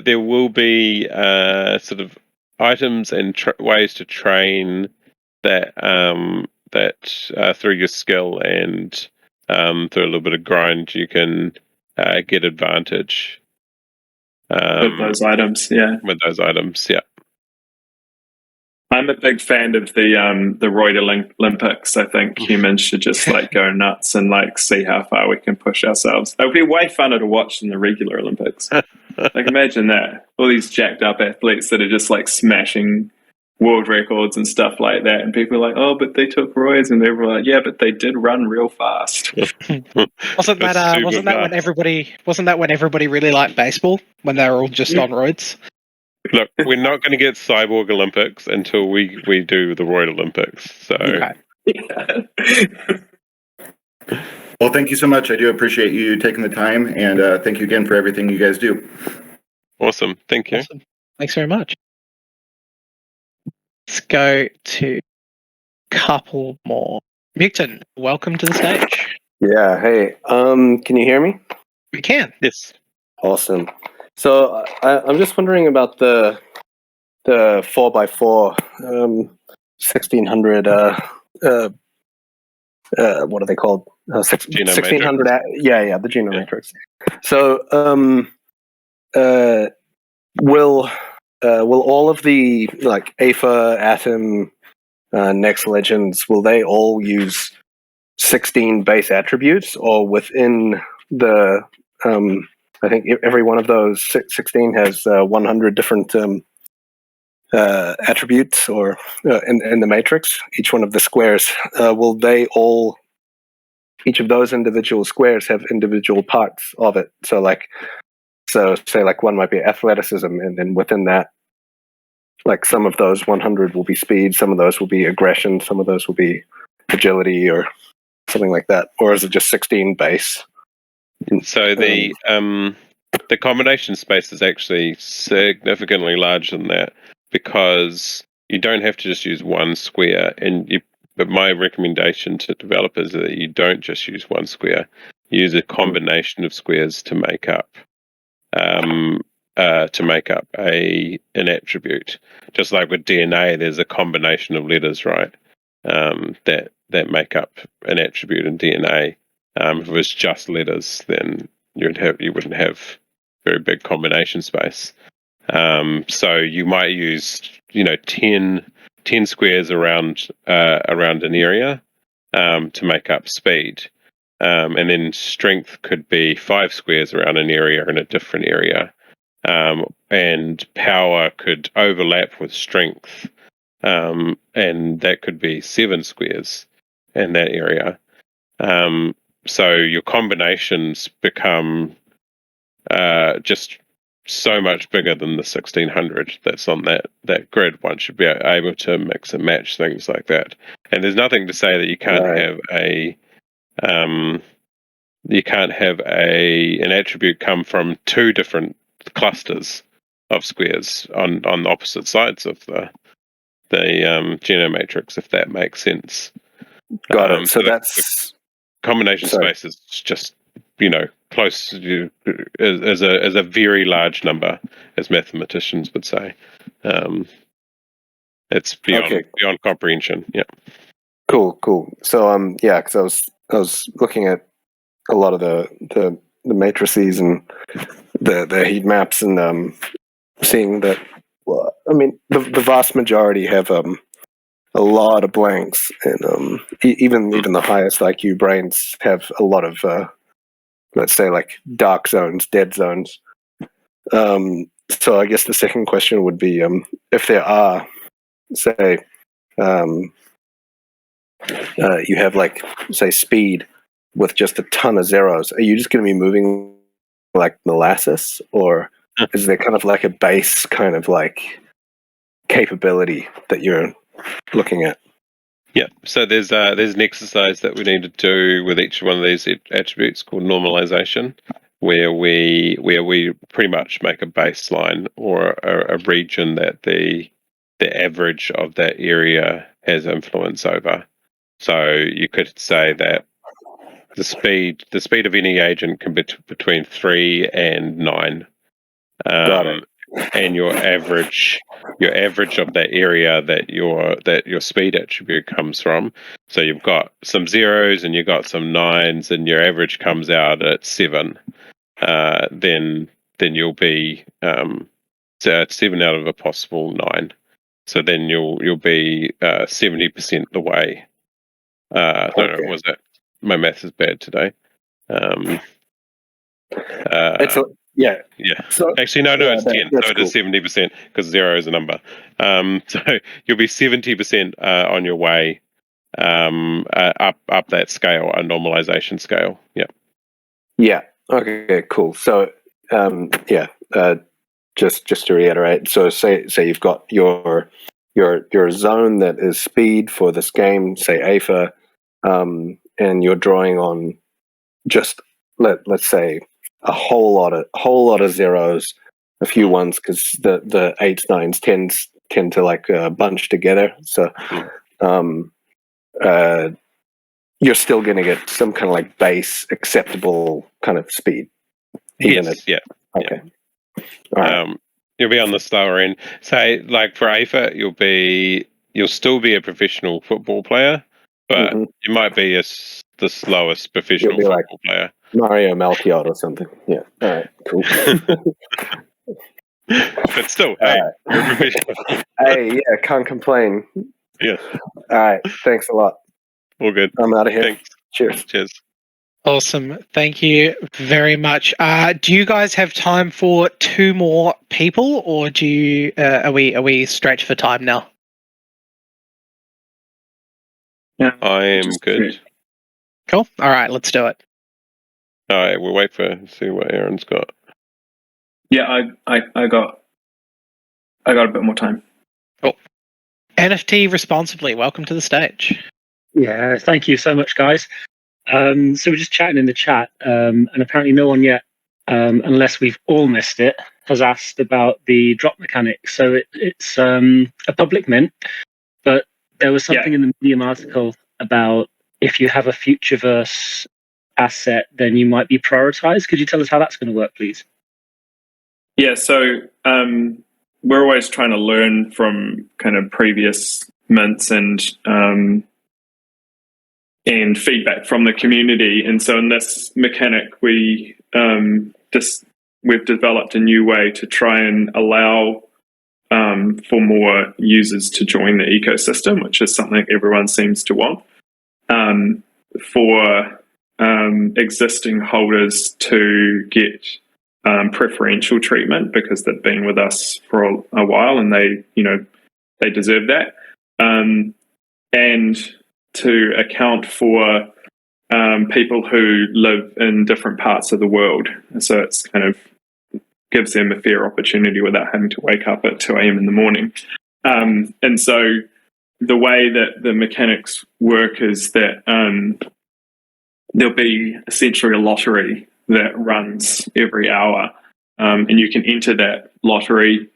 There will be sort of items and ways to train that through your skill and through a little bit of grind you can get advantage with those items. Yeah, with those items. Yeah. I'm a big fan of the Roid Olympics. I think humans should just like go nuts and like see how far we can push ourselves. It would be way funner to watch than the regular Olympics. Like imagine that, all these jacked up athletes that are just like smashing world records and stuff like that, and people are like, "Oh, but they took roids," and they were like, "Yeah, but they did run real fast." Wasn't that when everybody really liked baseball when they were all just on roids? Look, we're not going to get Cyborg Olympics until we do the Roid Olympics. So, Well, thank you so much. I do appreciate you taking the time, and thank you again for everything you guys do. Awesome. Thank you. Awesome. Thanks very much. Let's go to a couple more. Victor, welcome to the stage. Yeah, hey. Can you hear me? We can. Yes. Awesome. So I'm just wondering about the 4x4 1600 what are they called? 1600 yeah, the genome matrix. So will all of the like AFA, Atom, Next Legends, will they all use 16 base attributes, or within the I think every one of those 16 has 100 different attributes, or in the matrix, each one of the squares. Will they all, each of those individual squares, have individual parts of it? So say like one might be athleticism, and then within that, like some of those 100 will be speed, some of those will be aggression, some of those will be agility, or something like that. Or is it just 16 base? So the combination space is actually significantly larger than that, because you don't have to just use one square. But my recommendation to developers is that you don't just use one square. Use a combination of squares to make up an attribute. Just like with DNA, there's a combination of letters, right? That make up an attribute in DNA. If it was just letters, then you wouldn't have very big combination space. So you might use 10 squares around an area to make up speed, and then strength could be 5 squares around an area in a different area, and power could overlap with strength, and that could be 7 squares in that area. So your combinations become just so much bigger than the 1600 that's on that grid. One should be able to mix and match things like that. And there's nothing to say that you can't have an attribute come from 2 different clusters of squares on opposite sides of the genome matrix, if that makes sense. Got it. So that's combination space is just close to as a very large number, as mathematicians would say. It's beyond comprehension. Yeah. Cool. So because I was looking at a lot of the matrices and the heat maps, and seeing that. Well, I mean, the vast majority have a lot of blanks, and even the highest IQ brains have a lot of let's say like dark zones, dead zones. So I guess the second question would be, if there are, say, you have like, say, speed with just a ton of zeros, are you just going to be moving like molasses, or is there kind of like a base kind of like capability that you're looking at? Yeah, so there's an exercise that we need to do with each one of these attributes called normalization, where we pretty much make a baseline or a region that the average of that area has influence over. So you could say that the speed of any agent can be between 3 and 9. Got it. And your average of that area that your speed attribute comes from. So you've got some zeros and you've got some 9s, and your average comes out at 7. then you'll be 7 out of a possible 9. So then you'll be 70% the way. No, was that my math is bad today? Yeah. So actually, no, it's 10. So it is 70% because 0 is a number. So you'll be 70% on your way up that scale, a normalization scale. Yeah. Yeah. Okay. Cool. So, just to reiterate, so say you've got your zone that is speed for this game, say AFA, and you're drawing on just let's say a whole lot of zeros, a few ones, because the 8s, 9s, 10s tend to like bunch together. So, you're still going to get some kind of like base acceptable kind of speed. Yeah. Okay. You'll be on the slower end. Say, like for AFA, you'll still be a professional football player, but you might be the slowest professional football player. Mario Melchior or something. Yeah. All right. Cool. But still, hey, you're a professional. Hey, yeah, can't complain. Yeah. All right. Thanks a lot. All good. I'm out of here. Thanks. Cheers. Awesome. Thank you very much. Do you guys have time for 2 more people, or do you, are we stretched for time now? Yeah, I am good. Cool. All right, let's do it. All right, we'll wait for see what Aaron's got. Yeah, I got a bit more time. Cool. NFT responsibly. Welcome to the stage. Yeah, thank you so much, guys. So we're just chatting in the chat, and apparently no one yet, unless we've all missed it, has asked about the drop mechanic. So it's a public mint, but there was something in the Medium article about if you have a Futureverse asset, then you might be prioritized. Could you tell us how that's going to work, please? Yeah, so we're always trying to learn from kind of previous mints and feedback from the community. And so in this mechanic, we've developed a new way to try and allow for more users to join the ecosystem, which is something everyone seems to want. For existing holders to get preferential treatment because they've been with us for a while and they deserve that. And to account for people who live in different parts of the world. So it's kind of gives them a fair opportunity without having to wake up at 2 a.m. in the morning. And so the way that the mechanics work is that there'll be essentially a lottery that runs every hour. And you can enter that lottery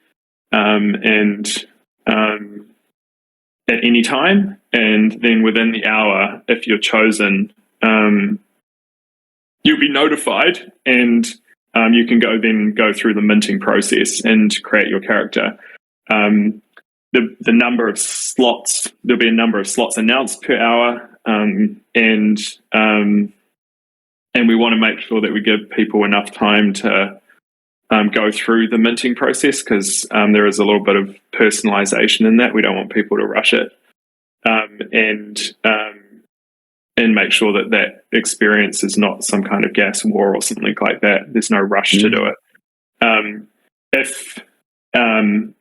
at any time, and then within the hour, if you're chosen, you'll be notified, and you can go through the minting process and create your character. The number of slots, there'll be a number of slots announced per hour, and we want to make sure that we give people enough time to go through the minting process, because there is a little bit of personalization in that. We don't want people to rush it, and make sure that experience is not some kind of gas war or something like that. There's no rush to do it.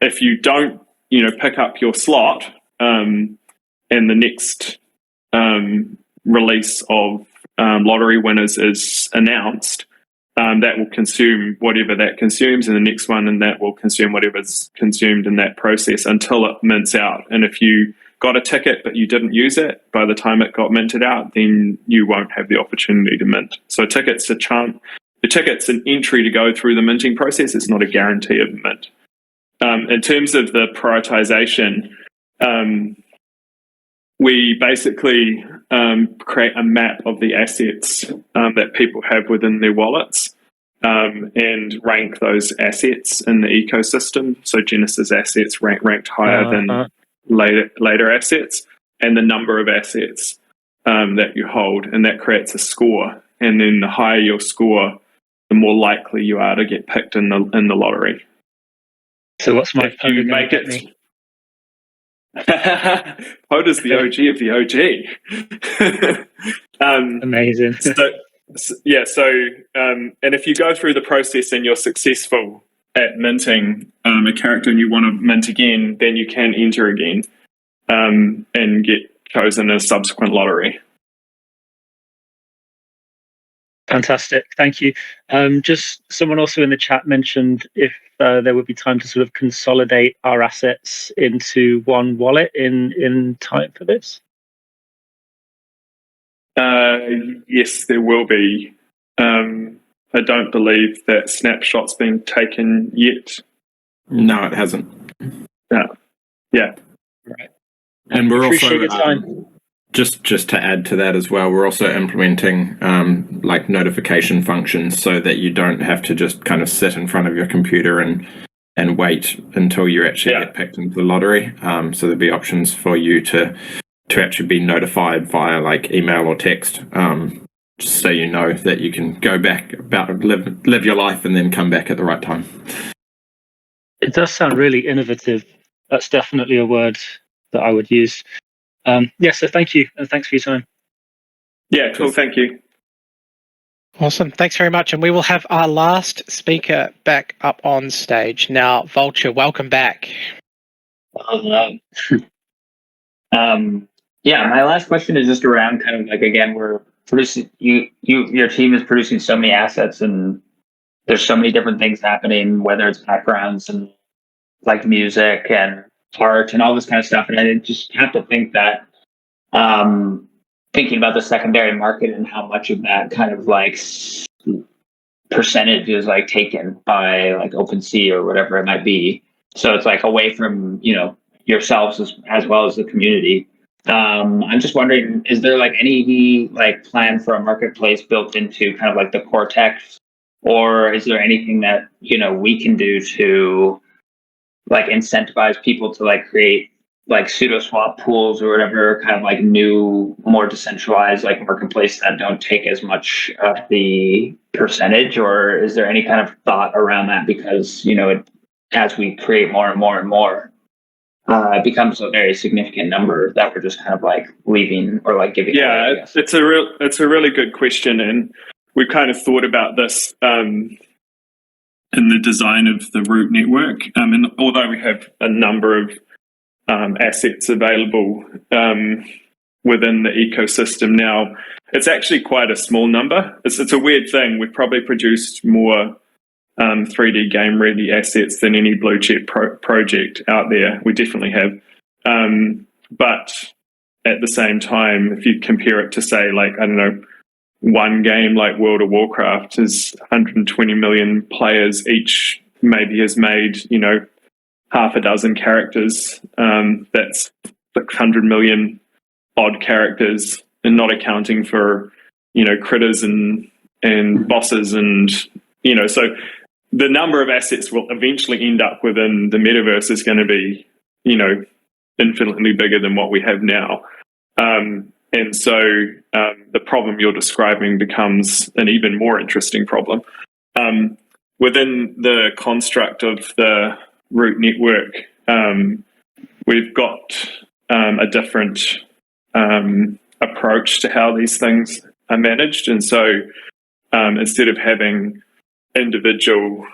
If you don't, pick up your slot, and the next release of lottery winners is announced, that will consume whatever that consumes, and the next one, and that will consume whatever's consumed in that process until it mints out. And if you got a ticket but you didn't use it by the time it got minted out, then you won't have the opportunity to mint. So ticket's a chance. The ticket's an entry to go through the minting process. It's not a guarantee of mint. In terms of the prioritization, we basically create a map of the assets that people have within their wallets, and rank those assets in the ecosystem. So Genesis assets ranked higher than later assets, and the number of assets that you hold, and that creates a score. And then the higher your score, the more likely you are to get picked in the lottery. So what's my if you make it? Poda's the OG of the OG. Amazing. And if you go through the process and you're successful at minting a character and you want to mint again, then you can enter again and get chosen in a subsequent lottery. Fantastic, thank you. Just someone also in the chat mentioned if there would be time to sort of consolidate our assets into one wallet in time for this. Yes, there will be. I don't believe that snapshot's been taken yet. No, it hasn't. Yeah. Right. And we're Appreciate also your time. just to add to that as well, we're also implementing like notification functions so that you don't have to just kind of sit in front of your computer and wait until you actually get picked into the lottery. So there'll be options for you to actually be notified via like email or text, just so you know that you can go back live your life and then come back at the right time. It does sound really innovative. That's definitely a word that I would use. So thank you, and thanks for your time. Yeah, cool, thank you. Awesome, thanks very much. And we will have our last speaker back up on stage. Now, Vulture, welcome back. My last question is just around kind of like, again, we're producing, your team is producing so many assets and there's so many different things happening, whether it's backgrounds and like music and art and all this kind of stuff. And I just have to think that thinking about the secondary market and how much of that kind of like percentage is like taken by like OpenSea or whatever it might be. So it's like away from, yourselves as well as the community. I'm just wondering, is there like any like plan for a marketplace built into kind of like the core text, or is there anything that, we can do to like incentivize people to like create like pseudo swap pools or whatever, kind of like new, more decentralized like marketplace that don't take as much of the percentage? Or is there any kind of thought around that? Because, as we create more and more and more, it becomes a very significant number that we're just kind of like leaving or like giving away, I guess. It's a really good question, and we kind of thought about this in the design of the root network. And although we have a number of assets available within the ecosystem now, it's actually quite a small number. It's a weird thing. We've probably produced more 3D game ready assets than any blue chip project out there. We definitely have. But at the same time, if you compare it to say, like, I don't know, one game like World of Warcraft is 120 million players, each maybe has made, half a dozen characters. That's 100 million odd characters, and not accounting for, critters and bosses and, so the number of assets will eventually end up within the metaverse is going to be, infinitely bigger than what we have now. And so the problem you're describing becomes an even more interesting problem. Within the construct of the root network, we've got a different approach to how these things are managed. And so instead of having individual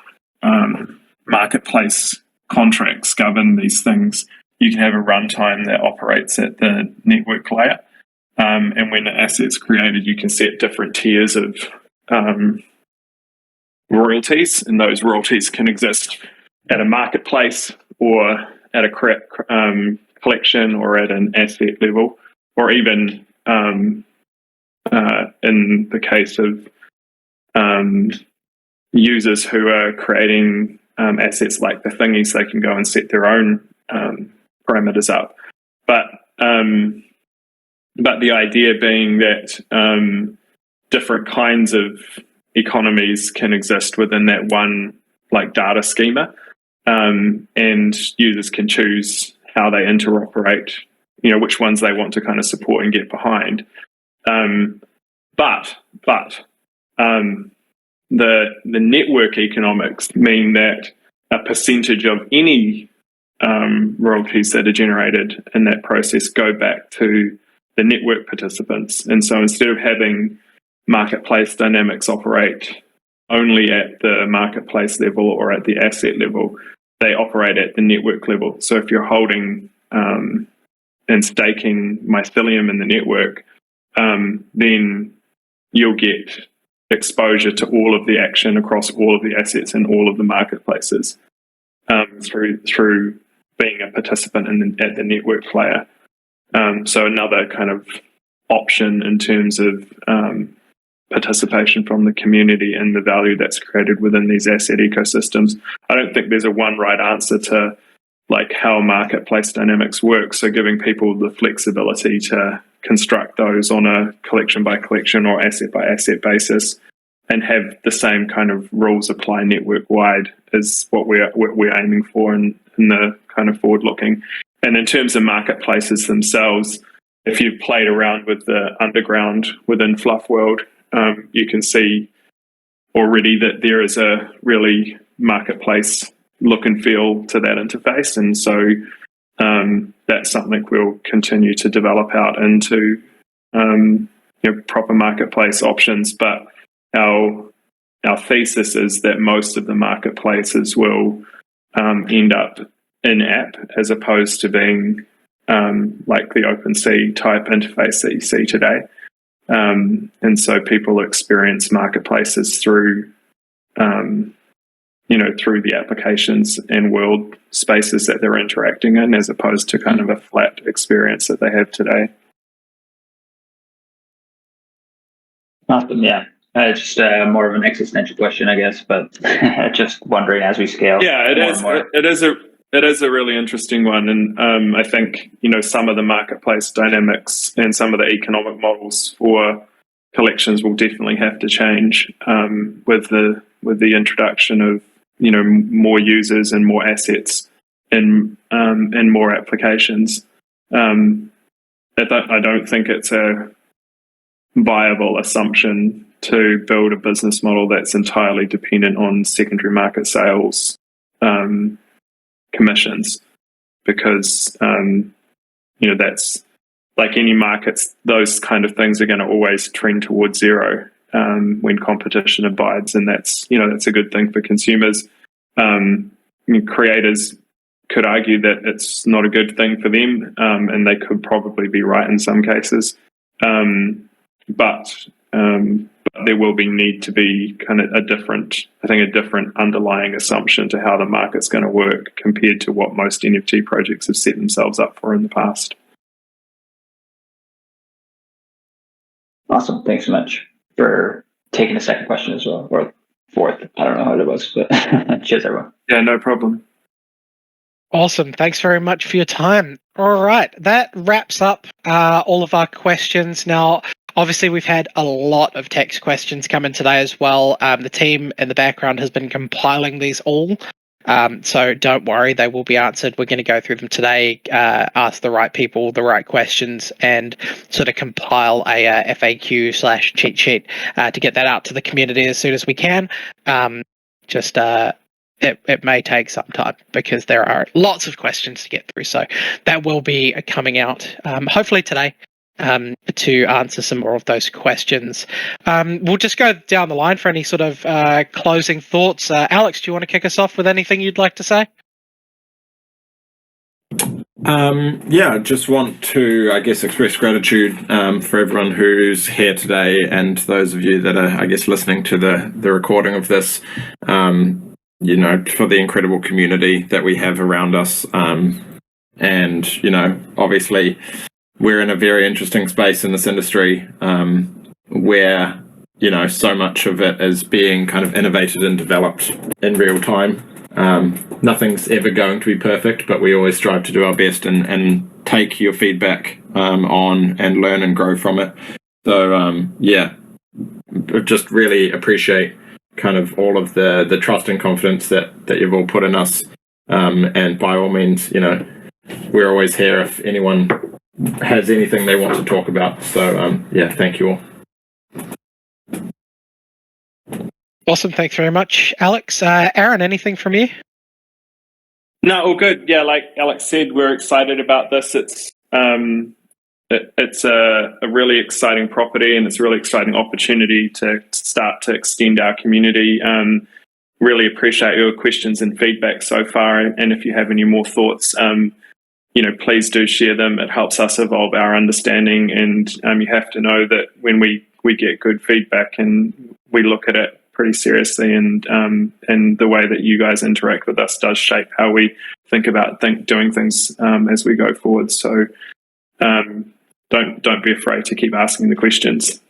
marketplace contracts govern these things, you can have a runtime that operates at the network layer. And when an asset's created, you can set different tiers of royalties, and those royalties can exist at a marketplace or at a collection or at an asset level, or even in the case of users who are creating assets like the thingies, they can go and set their own parameters up. But the idea being that different kinds of economies can exist within that one like data schema, and users can choose how they interoperate, which ones they want to kind of support and get behind. But the network economics mean that a percentage of any royalties that are generated in that process go back to the network participants. And so instead of having marketplace dynamics operate only at the marketplace level or at the asset level, they operate at the network level. So if you're holding and staking mycelium in the network, then you'll get exposure to all of the action across all of the assets in all of the marketplaces through being a participant at the network layer. So another kind of option in terms of participation from the community and the value that's created within these asset ecosystems. I don't think there's a one right answer to like how marketplace dynamics work. So giving people the flexibility to construct those on a collection by collection or asset by asset basis and have the same kind of rules apply network wide is what we're aiming for in the kind of forward looking. And in terms of marketplaces themselves, if you've played around with the underground within Fluf World, you can see already that there is a really marketplace look and feel to that interface. And so that's something we'll continue to develop out into proper marketplace options. But our thesis is that most of the marketplaces will end up in-app as opposed to being like the OpenSea type interface that you see today. And so people experience marketplaces through through the applications and world spaces that they're interacting in, as opposed to kind of a flat experience that they have today. Awesome, yeah. Just more of an existential question, I guess, but just wondering as we scale. Yeah, it is a really interesting one, and I think some of the marketplace dynamics and some of the economic models for collections will definitely have to change with the introduction of more users and more assets and more applications. I don't think it's a viable assumption to build a business model that's entirely dependent on secondary market sales commissions, because that's like any markets, those kind of things are going to always trend towards zero when competition abides, and that's a good thing for consumers. Creators could argue that it's not a good thing for them, and they could probably be right in some cases, but there will need to be kind of a different underlying assumption to how the market's going to work compared to what most NFT projects have set themselves up for in the past. Awesome. Thanks so much for taking a second question as well, or fourth. I don't know how it was, but cheers, everyone. Yeah, no problem. Awesome. Thanks very much for your time. All right. That wraps up all of our questions. Now, obviously, we've had a lot of text questions come in today as well. The team in the background has been compiling these all. So don't worry, they will be answered. We're going to go through them today, ask the right people the right questions, and sort of compile a FAQ/cheat sheet to get that out to the community as soon as we can. It may take some time because there are lots of questions to get through. So that will be coming out hopefully today to answer some more of those questions. We'll just go down the line for any sort of closing thoughts. Alex, do you want to kick us off with anything you'd like to say? Yeah, just want to, I guess, express gratitude for everyone who's here today, and those of you that are, I guess, listening to the recording of this. For the incredible community that we have around us, and obviously, we're in a very interesting space in this industry where so much of it is being kind of innovated and developed in real time. Nothing's ever going to be perfect, but we always strive to do our best and take your feedback on and learn and grow from it. So just really appreciate kind of all of the trust and confidence that you've all put in us, and by all means, we're always here if anyone has anything they want to talk about. So thank you all. Awesome. Thanks very much, Alex. Aaron, anything from you? No, all good. Yeah, like Alex said, we're excited about this. It's a really exciting property, and it's a really exciting opportunity to start to extend our community. Really appreciate your questions and feedback so far, and if you have any more thoughts, please do share them. It helps us evolve our understanding, and you have to know that when we get good feedback and we look at it pretty seriously, and the way that you guys interact with us does shape how we think about doing things as we go forward. So don't be afraid to keep asking the questions.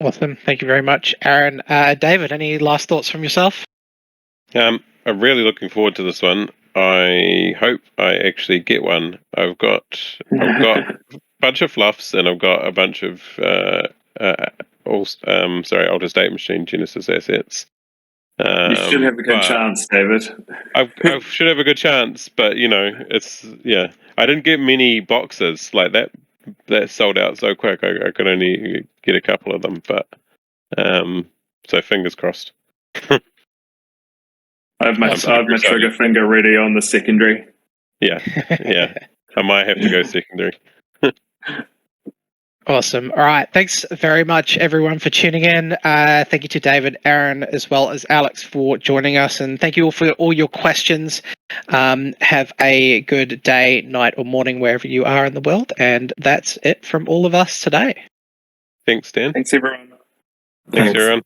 Awesome. Thank you very much, Aaron. David, any last thoughts from yourself? I'm really looking forward to this one. I hope I actually get one. I've got a bunch of fluffs, and I've got a bunch of Alter State Machine Genesis assets. You should have a good chance, David. I should have a good chance, but I didn't get many boxes like that. That sold out so quick. I could only get a couple of them, but so fingers crossed. I have my trigger finger ready on the secondary. Yeah. I might have to go secondary. Awesome. All right. Thanks very much, everyone, for tuning in. Thank you to David, Aaron, as well as Alex for joining us. And thank you all for all your questions. Have a good day, night, or morning, wherever you are in the world. And that's it from all of us today. Thanks, Dan. Thanks, everyone. Thanks everyone.